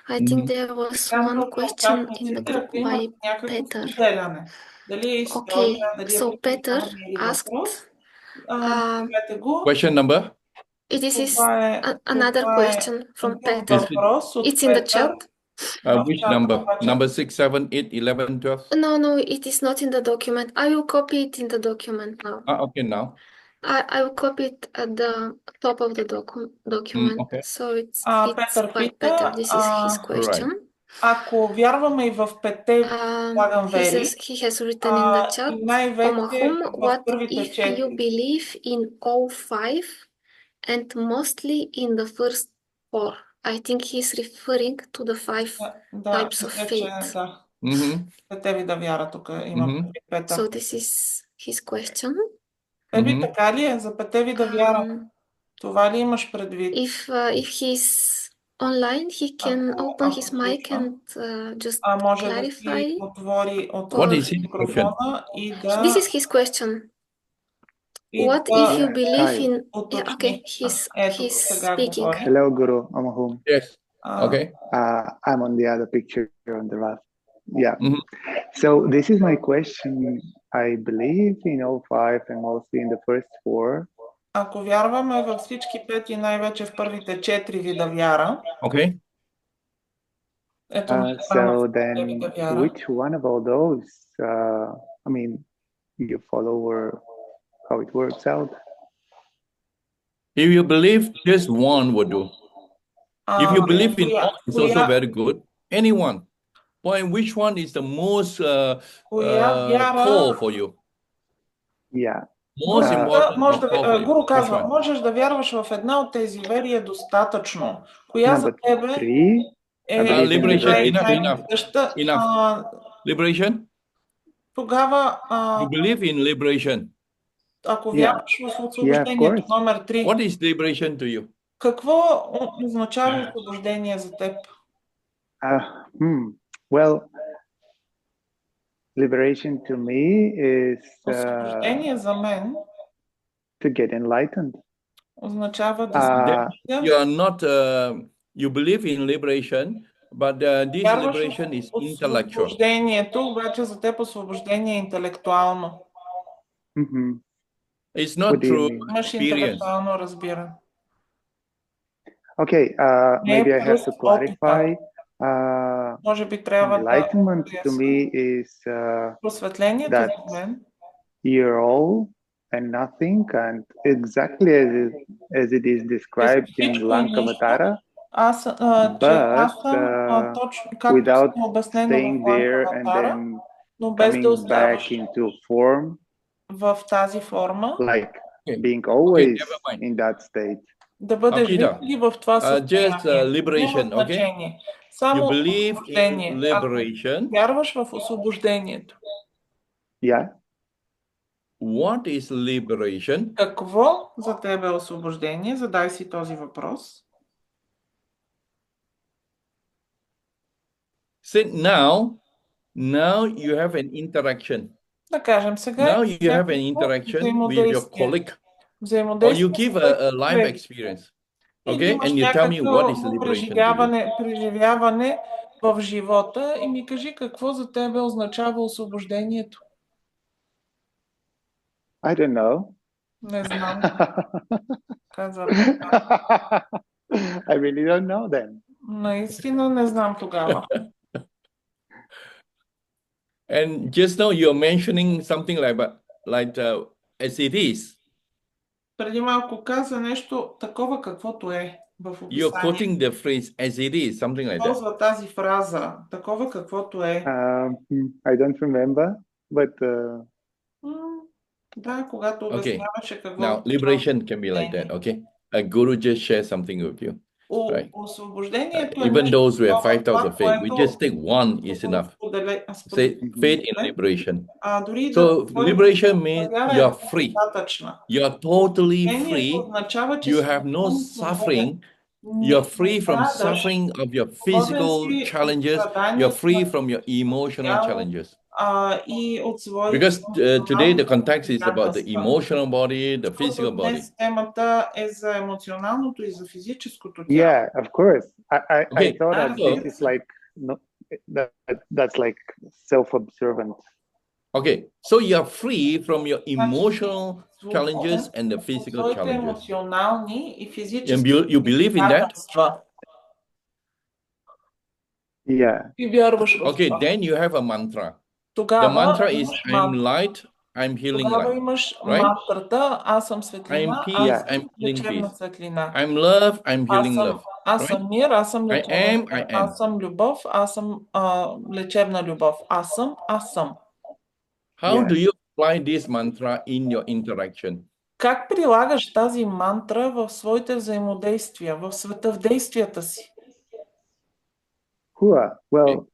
I think there was one question in the group by Peter. Okay, so Peter asked, question number? This is another question from Peter. It's in the chat. Which number? Number 6, 7, 8, 11, 12? No, it is not in the document. I will copy it in the document now. Okay, now. I will copy it at the top of the document. Okay. So it's by Peter. This is his question. Right. He says he has written in the chat, Omahum, what if you believe in all five and mostly in the first four? I think he's referring to the five types of faith. So this is his question. If he's online, he can open his mic and just clarify. What is his question? This is his question. What if you believe in... Yeah, okay, he's speaking. Hello, Guru. I'm home. Yes. Okay. I'm on the other picture on the left. Yeah. So this is my question. I believe in all five and mostly in the first four. Ако вярваме във всички пет и най-вече в първите четири вида вяра. Okay. So then, which one of all those? I mean, you follow or how it works out? If you believe, just one will do. If you believe in all, it's also very good. Anyone. Why? Which one is the most core for you? Yeah. Гуру казва, можеш да вярваш в една от тези вери е достатъчно. Коя за тебе е liberation? Enough. Liberation? Тогава you believe in liberation? Ако вярваш в освобождението номер 3, what is liberation to you? Какво означава освобождение за теб? Well, liberation to me is освобождение за мен to get enlightened. Означава да you are not you believe in liberation, but this liberation is intellectual. Освобождението обаче за теб освобождение е интелектуално. It's not true experience. Okay, maybe I have to clarify. Enlightenment to me is that you're all and nothing, and exactly as it is described in Lankavatara, but without staying there and then coming back into form, like being always in that state. Да бъдеш винаги в това състояние. Just liberation, okay? Само you believe in liberation. Вярваш в освобождението. Yeah. What is liberation? Какво за тебе е освобождение? Задай си този въпрос. Say now you have an interaction. Да кажем сега. Now you have an interaction with your colleague. Or you give a life experience. Okay, and you tell me what is liberation. Преживяване в живота и ми кажи какво за тебе означава освобождението. I don't know. Не знам. Казва. I really don't know then. Наистина не знам тогава. And just now you're mentioning something like as it is. Преди малко каза нещо такова каквото е в You're описание. quoting the phrase as it is, something like that. Ползва тази фраза, такова каквото е. I don't remember, but да, когато обясняваше какво. Now, liberation can be like that, okay? A guru just shares something with you. Right? Освобождението Even those who have 5,000 faith, we just take one is enough. Say faith in liberation. So liberation means you're free. You're totally free. You have no suffering. You're free from suffering of your physical challenges. You're free from your emotional challenges. Because today the context is about the emotional body, the physical body. Темата е за емоционалното и за физическото тяло. Yeah, of course. I thought that this is like that's like self-observant. Okay, so you're free from your emotional challenges and the physical challenges. Емоционални и физически. And you believe in that? Yeah. Okay, then you have a mantra. The mantra is I'm light, I'm healing light. Right? I'm peace, I'm healing peace. I'm love, I'm healing love. Аз съм мир, аз съм лечебна. I am. Аз съм любов, аз съм лечебна любов. Аз съм. How do you apply this mantra in your interaction? Как прилагаш тази мантра в своите взаимодействия, в света, в действията си? Well,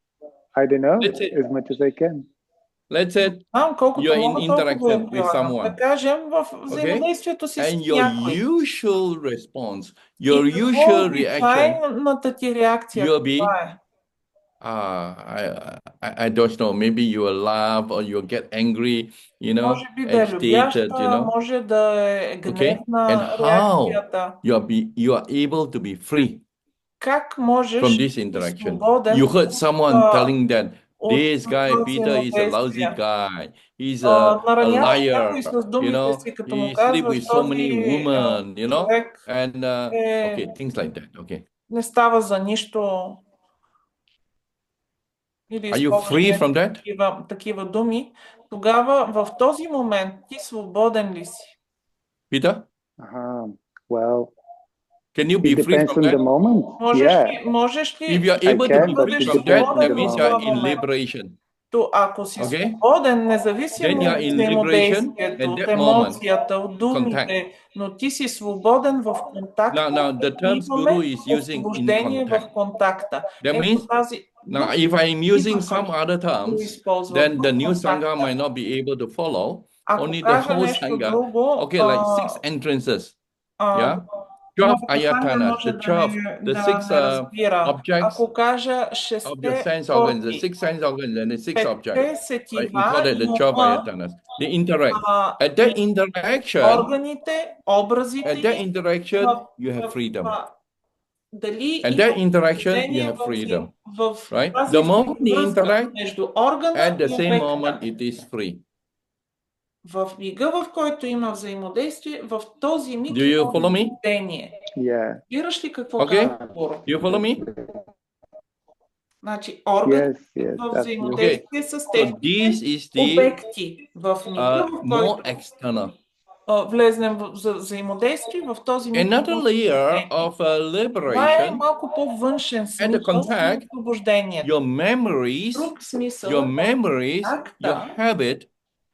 I don't know as much as I can. Let's say you're in interaction with someone. Да кажем, в взаимодействието си с някой. And your usual response, your usual reaction, you'll be, I don't know, maybe you will laugh or you'll get angry, you know, agitated, you know. Okay? And how you are able to be free from this interaction. You heard someone telling that this guy, Peter, is a lousy guy. He's a liar, you know. He sleeps with so many women, you know. And, okay, things like that, okay. Не става за нищо. Are you free from that? Такива думи. Тогава, в този момент, ти свободен ли си? Peter? Well, can you be free from that? The moment. Можеш ли? If you are able to be free from that, that means you are in liberation. Ако си свободен, независимо от взаимодействието, от емоцията, от думите, но ти си свободен в контакта, the term guru is using in в контакта. That means, now if I'm using some other terms, then the new Sangha might not be able to follow. Only the whole Sangha. Okay, like 6 entrances. Yeah? 12 ayatanas, the 6 objects of your sense organs, the 6 sense organs and the 6 objects. Right? We call it the 12 ayatanas. They interact. At that interaction, you have freedom. And that interaction, you have freedom. Right? The moment you interact, at the same moment, it is free. В мига, в който има взаимодействие, в този миг има взаимодействие. Вираш ли какво казва? Do you follow me? Значи, орган в взаимодействие с тези обекти. В мига, в който влезнем в взаимодействие, в този миг. Another layer of liberation. Това е малко по-външен смисъл на освобождението. Your memories, your habit,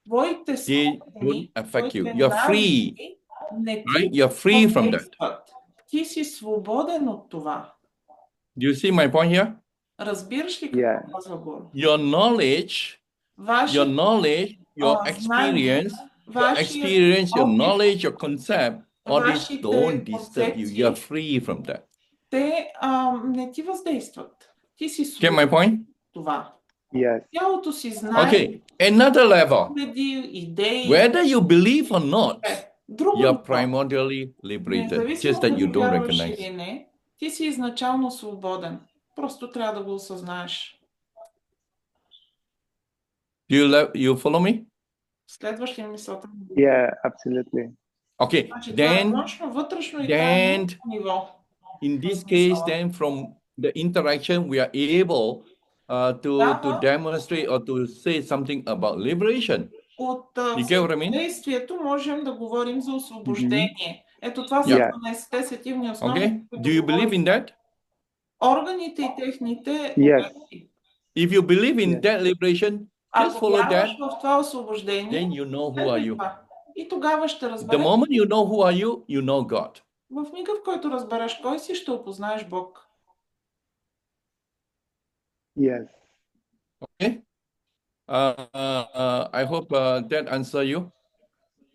they don't affect you. You're free. Right? You're free from that. Ти си свободен от това. Do you see my point here? Разбираш ли какво казва Гуру? Your knowledge, your experience, your knowledge, your concept, all these don't disturb you. You're free from that. Те не ти въздействат. Ти си свободен. Get my point? Това. Тялото си знае. Okay, another level. Whether you believe or not, you're primordially liberated, just that you don't recognize. Ти си изначално свободен. Просто трябва да го осъзнаеш. You follow me? Следваш ли мисълта? Yeah, absolutely. Okay, Значи, това е външно, вътрешно и тайно ниво. In this case, then from the interaction, we are able to demonstrate or to say something about liberation. От You get what I mean? действието можем да говорим за освобождение. Ето това са 12-те сетивни основи. Okay. Do you believe in that? Органите и техните Yes. If you believe in that liberation, just follow that. В това освобождение, then you know who are you. И тогава ще разбереш. The moment you know who are you, you know God. В мига, в който разбереш кой си, ще опознаеш Бог. Yes. Okay. I hope that answer you.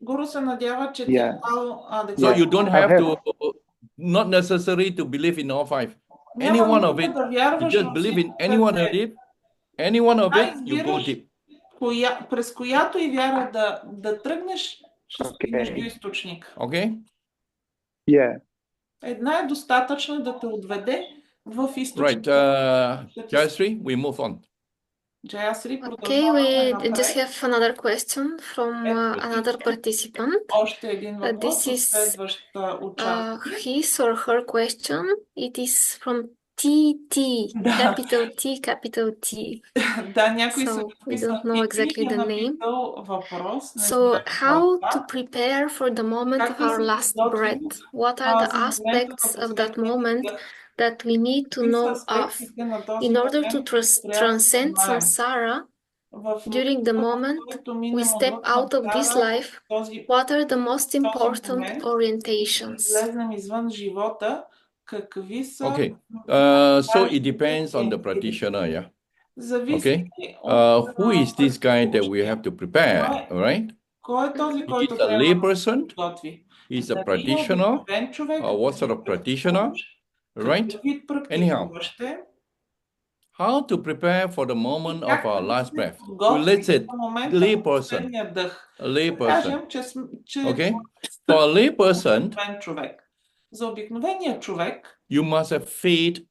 Гуру се надява, че ти е дал адекватно. So you don't have to, not necessary to believe in all five. Any one of it, you just believe in any one of it, you go deep. През която и вяра да тръгнеш, ще стигнеш до източник. Okay? Yeah. Една е достатъчна да те отведе в източник. Right. Jayasri, we move on. Okay, we just have another question from another participant. This is his or her question. It is from TT, capital T, capital T. So we don't know exactly the name. So how to prepare for the moment of our last breath? What are the aspects of that moment that we need to know of in order to transcend samsara during the moment we step out of this life? What are the most important orientations? Okay, so it depends on the practitioner, yeah. Okay, who is this guy that we have to prepare, all right? He's a lay person, he's a practitioner, what sort of practitioner, right? Anyhow, how to prepare for the moment of our last breath? Well, let's say lay person, a lay person, okay? For a lay person, за обикновения човек, you must have faith.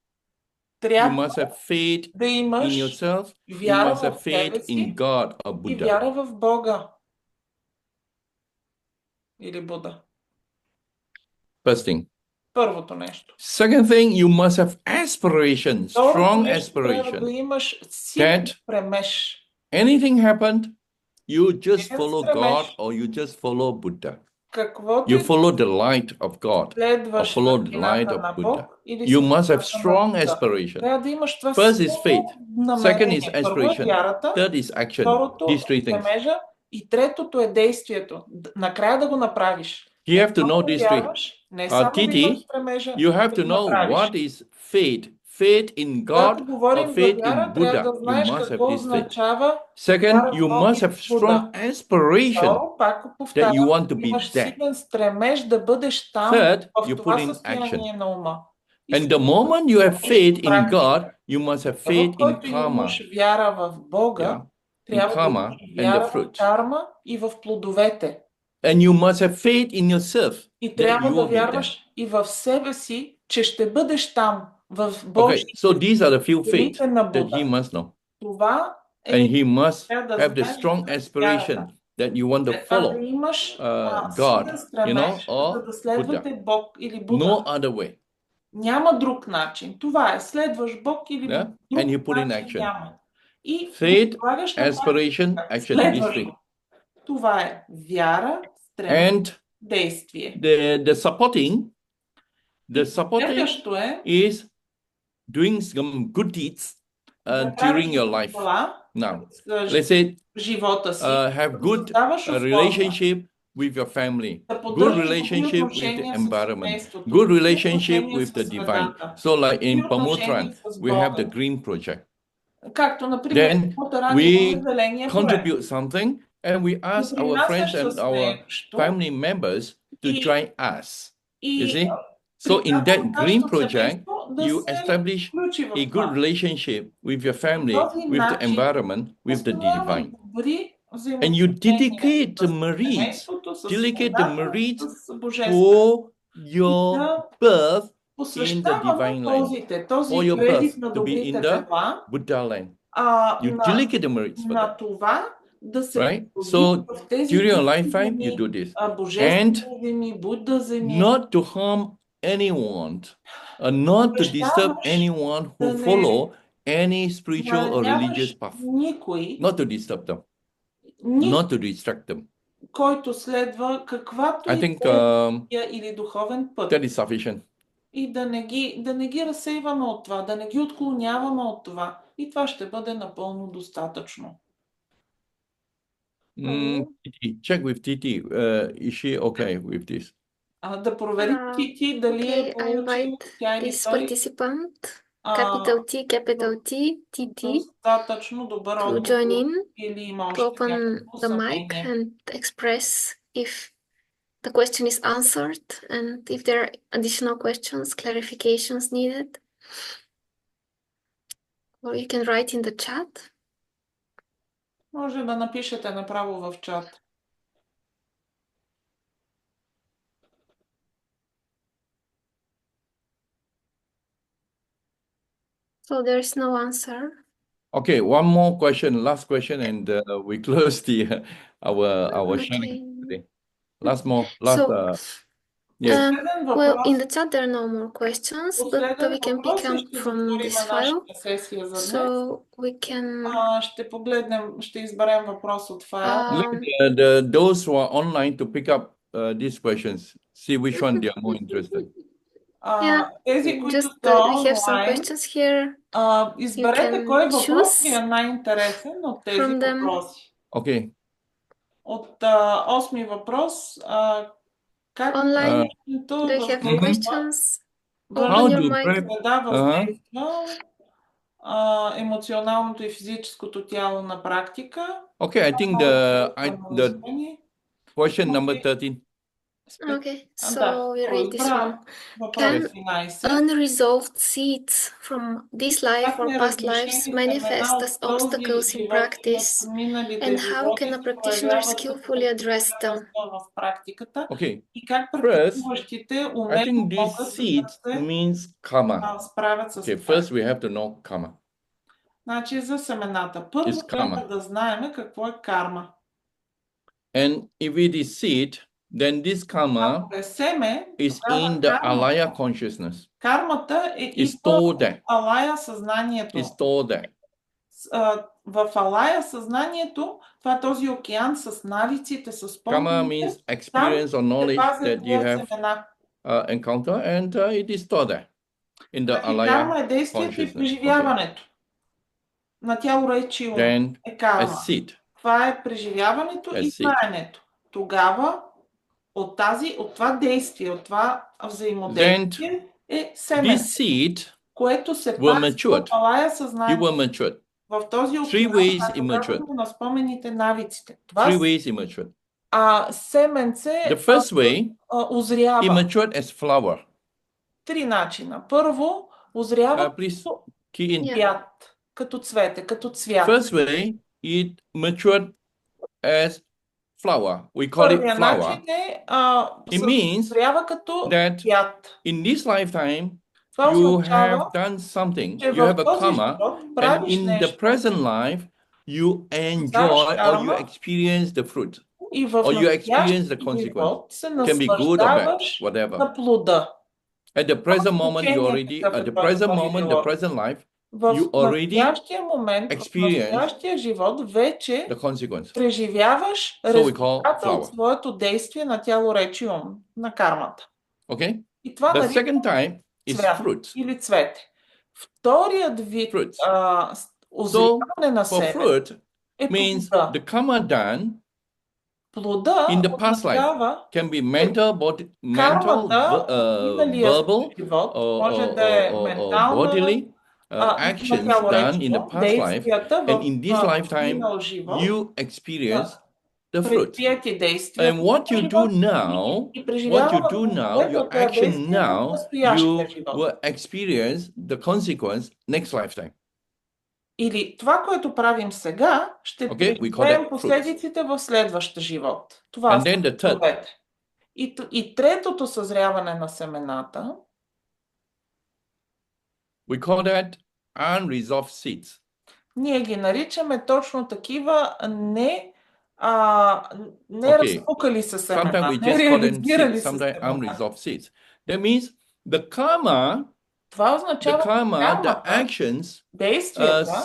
You must have faith in yourself. You must have faith in God or Buddha. Вяра в Бога или Буда. First thing. Първото нещо. Second thing, you must have aspiration, strong aspiration. That anything happened, you just follow God or you just follow Buddha. You follow the light of God or follow the light of Buddha. You must have strong aspiration. First is faith. Second is aspiration. Third is action. These three things. И третото е действието. Накрая да го направиш. You have to know these three. Titi, you have to know what is faith. Faith in God or faith in Buddha. You must have this faith. Second, you must have strong aspiration that you want to be there. Third, you put in action. And the moment you have faith in God, you must have faith in karma. Yeah, in karma and the fruit. And you must have faith in yourself that you will be there. И в себе си, че ще бъдеш там в Okay, so these are the few faiths that he must know. And he must have the strong aspiration that you want to follow God, you know, or Buddha. No other way. Няма друг начин. Това е. Следваш Бог или друг And you put in action. няма. И faith, aspiration, action. These three. Това е вяра, стремеж, действие. The supporting is doing some good deeds during your life. Now, let's say have good relationship with your family, good relationship with the environment, good relationship with the divine. So like in Pamotran, we have the green project. Then we contribute something and we ask our friends and our family members to join us. You see? So in that green project, you establish a good relationship with your family, with the environment, with the divine. And you dedicate the merits for your birth in the divine land, този for your кредит birth на to be in добрите the дела, Buddha land. You delegate the merits for на that, това да се right? роди So в тези during your божествени lifetime, you земи, do this, божествени and земи, Будда земи, not to harm anyone, not to disturb обещаваш anyone who да не follow any spiritual or religious нараняваш path, никой, not to disturb them, никой, not to distract them. който следва каквато I и think религия или духовен път. that is sufficient. И да не ги разсейваме от това, да не ги отклоняваме от това. И това ще бъде напълно достатъчно. Titi, check with Titi. Is she okay with this? Да провери Тити дали е получил тя или this той participant, capital T, TT, достатъчно добър to отговор join in, или има to още open някакво the mic съмнение. and express if the question is answered and if there are additional questions, clarifications needed. Or you can write in the chat. Може да напишете направо в чат. So there's no answer. Okay, one more question, last question, and we close the our sharing today. Last. Yes. Well, in the chat there are no more questions, but we can pick up from this file. So we can. Ще погледнем, ще изберем въпрос от файл. Those who are online to pick up these questions, see which one they are more interested. Тези, които Just са we have some онлайн, questions here. изберете кой въпрос ви е най-интересен от тези въпроси. Okay. От 8-ми въпрос, как Online, do you have questions? Въздейства емоционалното и физическото тяло на практика. Okay, I think the question number 13. Okay, so we read this one. Can unresolved seeds from this life or past lives manifest as obstacles in practice? And how can a practitioner skillfully address them? Okay, first, I think these seeds means karma. Okay, first we have to know karma. Значи за семената. Първо трябва да знаем какво е карма. And if it is seed, then this karma is in the alaya consciousness. Кармата е и в алая съзнанието. В алая съзнанието, това е този океан с навиците, с спомните. Karma means experience or knowledge that you have encountered, and it is stored there in the alaya карма е действието и преживяването. На тяло речи е карма. Това е преживяването и знаенето. Тогава от това действие, от това взаимодействие е семе, което се пази в алая съзнание. В този океан на спомените, навиците. Семенце озрява. Три начина. Първо, озрява като цвете, като цвят. First way, it matured as flower. We call it flower. It means that in this lifetime, you have done something. You have a karma, and in the present life, you enjoy or you experience the fruit, or you experience the consequence. Can be good or bad, whatever. At the present moment, you already, at the present moment, the present life, you already experience the consequence. Преживяваш резултата от своето действие на тяло, речи, ум, на кармата. Okay? И това the second type is fruit. Или цвете. Вторият вид озряване на себе е means the karma done in the past life can be mental, verbal, or bodily actions done in the past life, and in this lifetime you experience the fruit. And what you do now, your action now, you will experience the consequence next lifetime. Или това, което правим сега, ще преживеем последиците в следващ живот. Това са. И третото съзряване на семената We call that unresolved seeds. Ние ги наричаме точно такива разпукали се семена, Sometimes we just call them нереализирали seeds, се sometimes семена. unresolved seeds. That means the karma, Това означава the actions,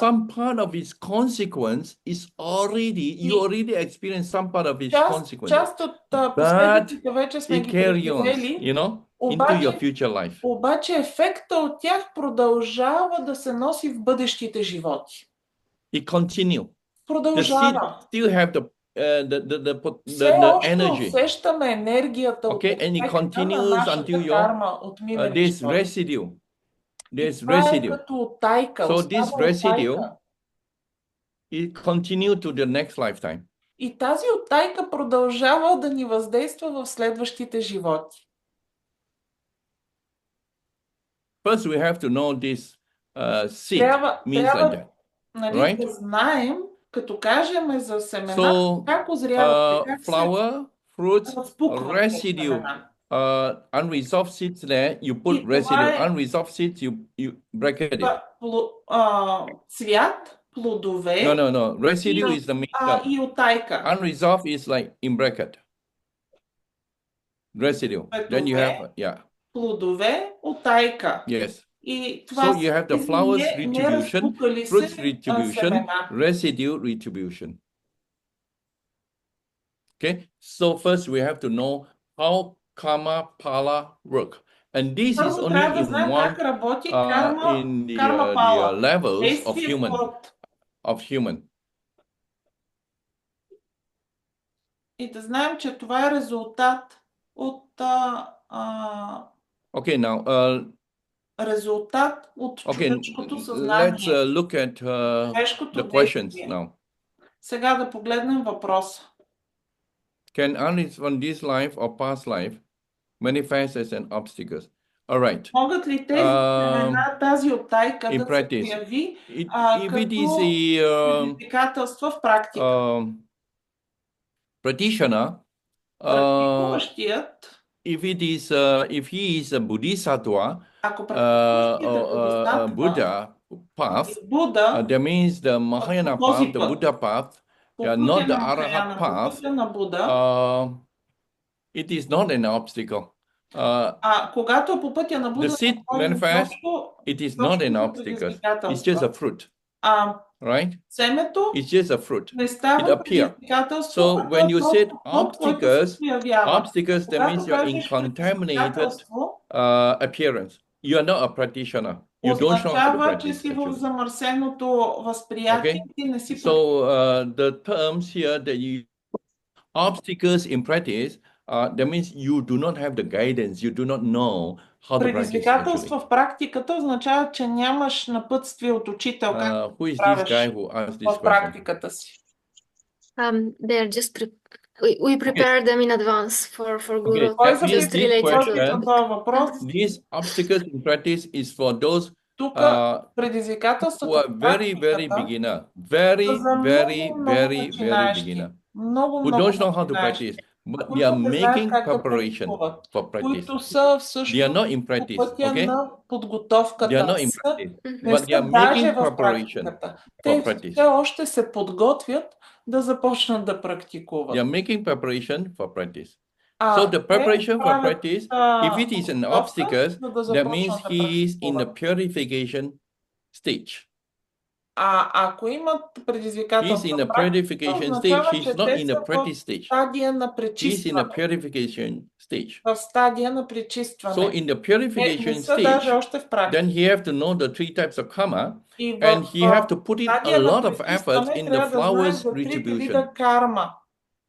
some part of its consequence is already, you already experienced some part of its consequence. Част от последиците вече сме ги преживели, you know, into your future life. Обаче ефекта от тях продължава да се носи в бъдещите животи. It continue. Продължава. The seed still have Все още energy. Усещаме енергията от And it continues until карма от минали this животи. residue. There's Това е residue. като оттайка, So this residue, оттайка. it continue to the next lifetime. И тази оттайка продължава да ни въздейства в следващите животи. First, we have to know this seed means like that. Нали, да знаем, като кажем за семена, как озряват, как flower, fruits, разпукват residue, unresolved seeds there, you put residue. Unresolved seeds, you bracket it. Цвят, плодове. No. Residue is the main term. И оттайка. Unresolved is like in bracket. Residue. Then you have, плодове, оттайка. Yes. И това so you have the flowers retribution, fruits retribution, residue retribution. Okay, so first we have to know how karma pala work, and this is only in one in the levels of human. И да знаем, че това е резултат от Okay, now резултат от човешкото съзнание. Let's look at the questions now. Сега да погледнем въпроса. Can earnings from this life or past life manifest as an obstacle? All right. Могат ли тези тази оттайка да се появи като предизвикателства в практика? Practitioner, практикуващият, if he is a bodhisattva, Buddha path, that means the Mahayana path, the Buddha path, not the Arahat path, it is not an obstacle. Когато по пътя на Буда, the seed manifest, it is not an obstacle. It's just a fruit. Right? It's just a fruit. It appears. So when you said obstacles, that means you're in contaminated appearance. You are not a practitioner. You don't know how to practice. Okay? So the terms here that you obstacles in practice, that means you do not have the guidance. You do not know how to practice. Предизвикателства в практиката означава, че нямаш напътствие от учител как who is this guy who asked this в практиката си. They are just we prepare them in advance for Guru. Just related to въпрос. These obstacles in practice is for those who are very beginner, very beginner, who don't know how to practice, but they are making preparation for practice. They are not in practice, okay? They are not in practice, but they are making preparation for practice. Те още се подготвят да започнат да практикуват. They are making preparation for practice. So the preparation for practice, if it is an obstacle, that means he is in the purification stage. Ако имат предизвикателство, he's in the purification stage. He's not in the practice stage. He's in the purification stage. В стадия на пречистване. So in the purification stage, then he have to know the three types of karma, and he have to put in a lot of efforts in the flowers retribution.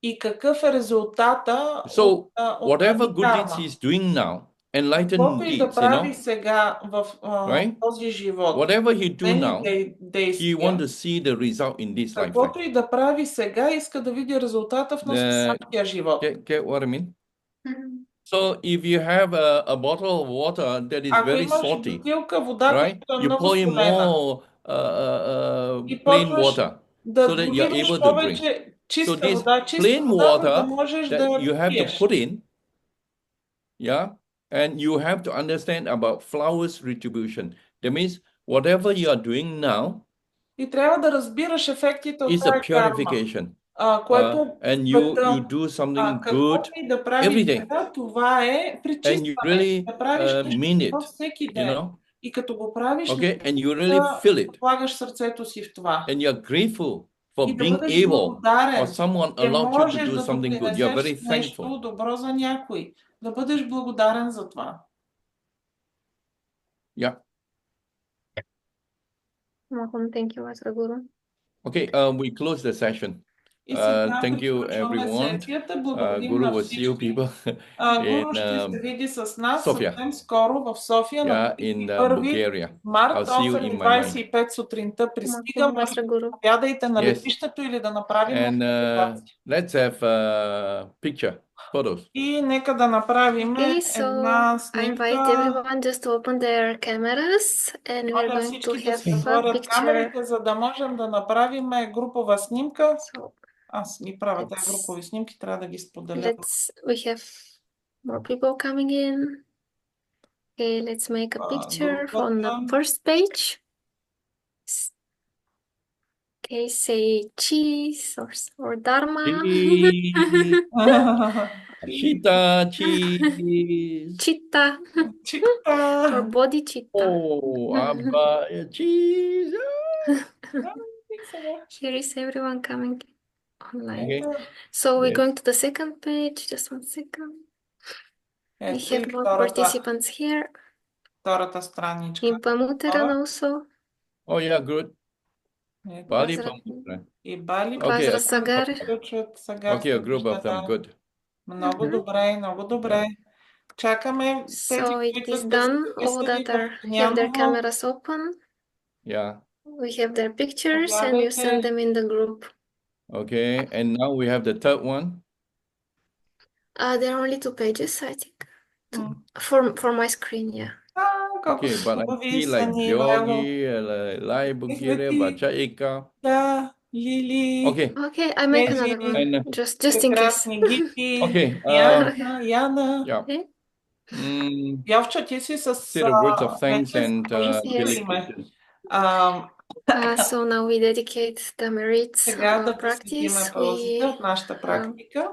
И какъв е резултата? So whatever good deeds he's doing now, enlightened deeds, right? Whatever he do now, he want to see the result in this lifetime. Каквото и да прави сега, иска да види резултата в настоящия живот. Get what I mean? So if you have a bottle of water that is very salty, right? You pour in more plain water so that you're able to drink. So this plain water that you have to put in, and you have to understand about flowers retribution. That means whatever you are doing now И трябва да разбираш ефектите от is a тази карма. purification. Което And you do something good и да правиш every day. сега, това е And пречистване. you really Да правиш mean нещо it, всеки you ден. know? И като го правиш, Okay, and you really feel it. влагаш сърцето си в това. And you're grateful for И да being бъдеш able, благодарен, or someone че allowed you to можеш do да something good. You're very допринесеш нещо thankful. добро за някой. Да бъдеш благодарен за това. Yeah. Thank you, Vajra Guru. Okay, we close the session. И сега Thank you, приключваме everyone. сесията. Благодарим Guru на will see you всички. people Гуру ще in се види с нас Sofia. съвсем скоро в София на in 31 Bulgaria. март, I'll see you in my mind. 8:25 сутринта пристига. Може Vajra да Guru. заповядайте на Yes. летището или да направим And презентация. let's have picture, photos. И нека да направим Okay, so една I снимка. invite everyone just to open their cameras and we're Моля going to всички да have си a отворят picture. камерите, за да можем да направим групова снимка. So Аз ги правя тези групови снимки, трябва да ги споделя. we have more people coming in. Okay, let's make a picture on the first page. Okay, say cheese or dharma. Cheetah, cheese. Chitta. Or body chitta. Oh, Abba, cheese. Here is everyone coming online. Okay. So we're Yes. going to the second page. Just one second. We have more participants here. Втората страничка. In Pamuteran also. Oh, yeah, good. Bali Vajra- Pamutra. И Бали. Okay, Vajra Sagar. okay, a group of them, good. Много добре, много добре. Чакаме тези, So it които is сте done. се All записали that в have their Огняново. cameras open. Yeah. We have their pictures and you send them in the group. Okay, and now we have the third one. There are only 2 pages, I think. For my screen, yeah. Okay, but I see like Yogi, Lai Bulgaria, Vajra. Да, Лили. Okay. Okay, I make another one. And, Just in case. Прекрасни Гити. okay. Яна. Yeah. Okay. Явчо, ти си с... Say the words of thanks and delegation. So now we dedicate the merits of Сега our да посветиме ползите от нашата практика.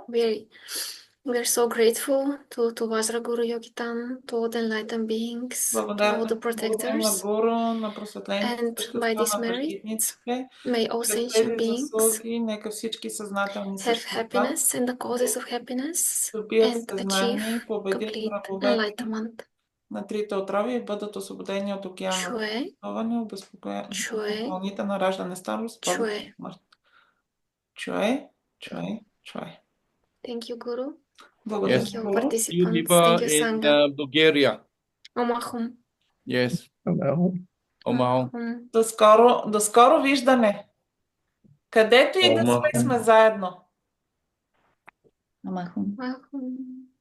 We're so grateful to Vajra Guru Yogitan, to all the enlightened beings, to all the protectors, and by these merits, may all sentient beings have happiness and the causes of happiness and achieve complete enlightenment. На трите отрови и бъдат освободени от океана. Вълните на раждане, старост, смърт. Чуе. Thank you, Guru. Благодаря. Thank you, participants. You Thank you, in Sangha. Bulgaria. Omahum. Yes. Omahum. До скоро виждане. Където и да сме заедно.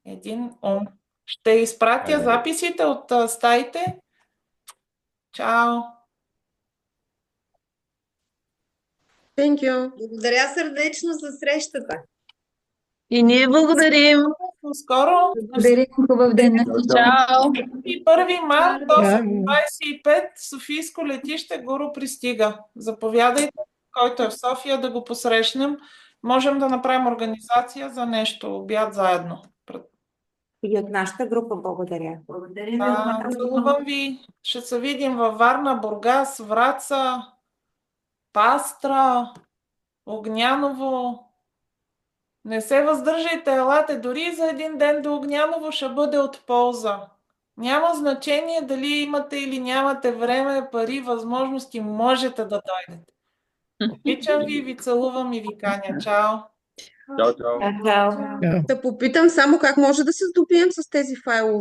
Един ом. Ще изпратя записите от стаите. Чао! Thank you. Благодаря сърдечно за срещата. И ние благодарим. Скоро. Благодарим. Хубав ден. Чао. 1 март, 8:25, Софийско летище, Гуру пристига. Заповядайте, който е в София, да го посрещнем. Можем да направим организация за нещо, обяд заедно. И от нашата група благодаря. Целувам ви. Ще се видим във Варна, Бургас, Враца, Пастра, Огняново. Не се въздържайте, елате. Дори за един ден до Огняново ще бъде от полза. Няма значение дали имате или нямате време, пари, възможности. Можете да дойдете. Обичам ви, ви целувам и ви каня. Чао! Да попитам само как може да се здобием с тези файлове.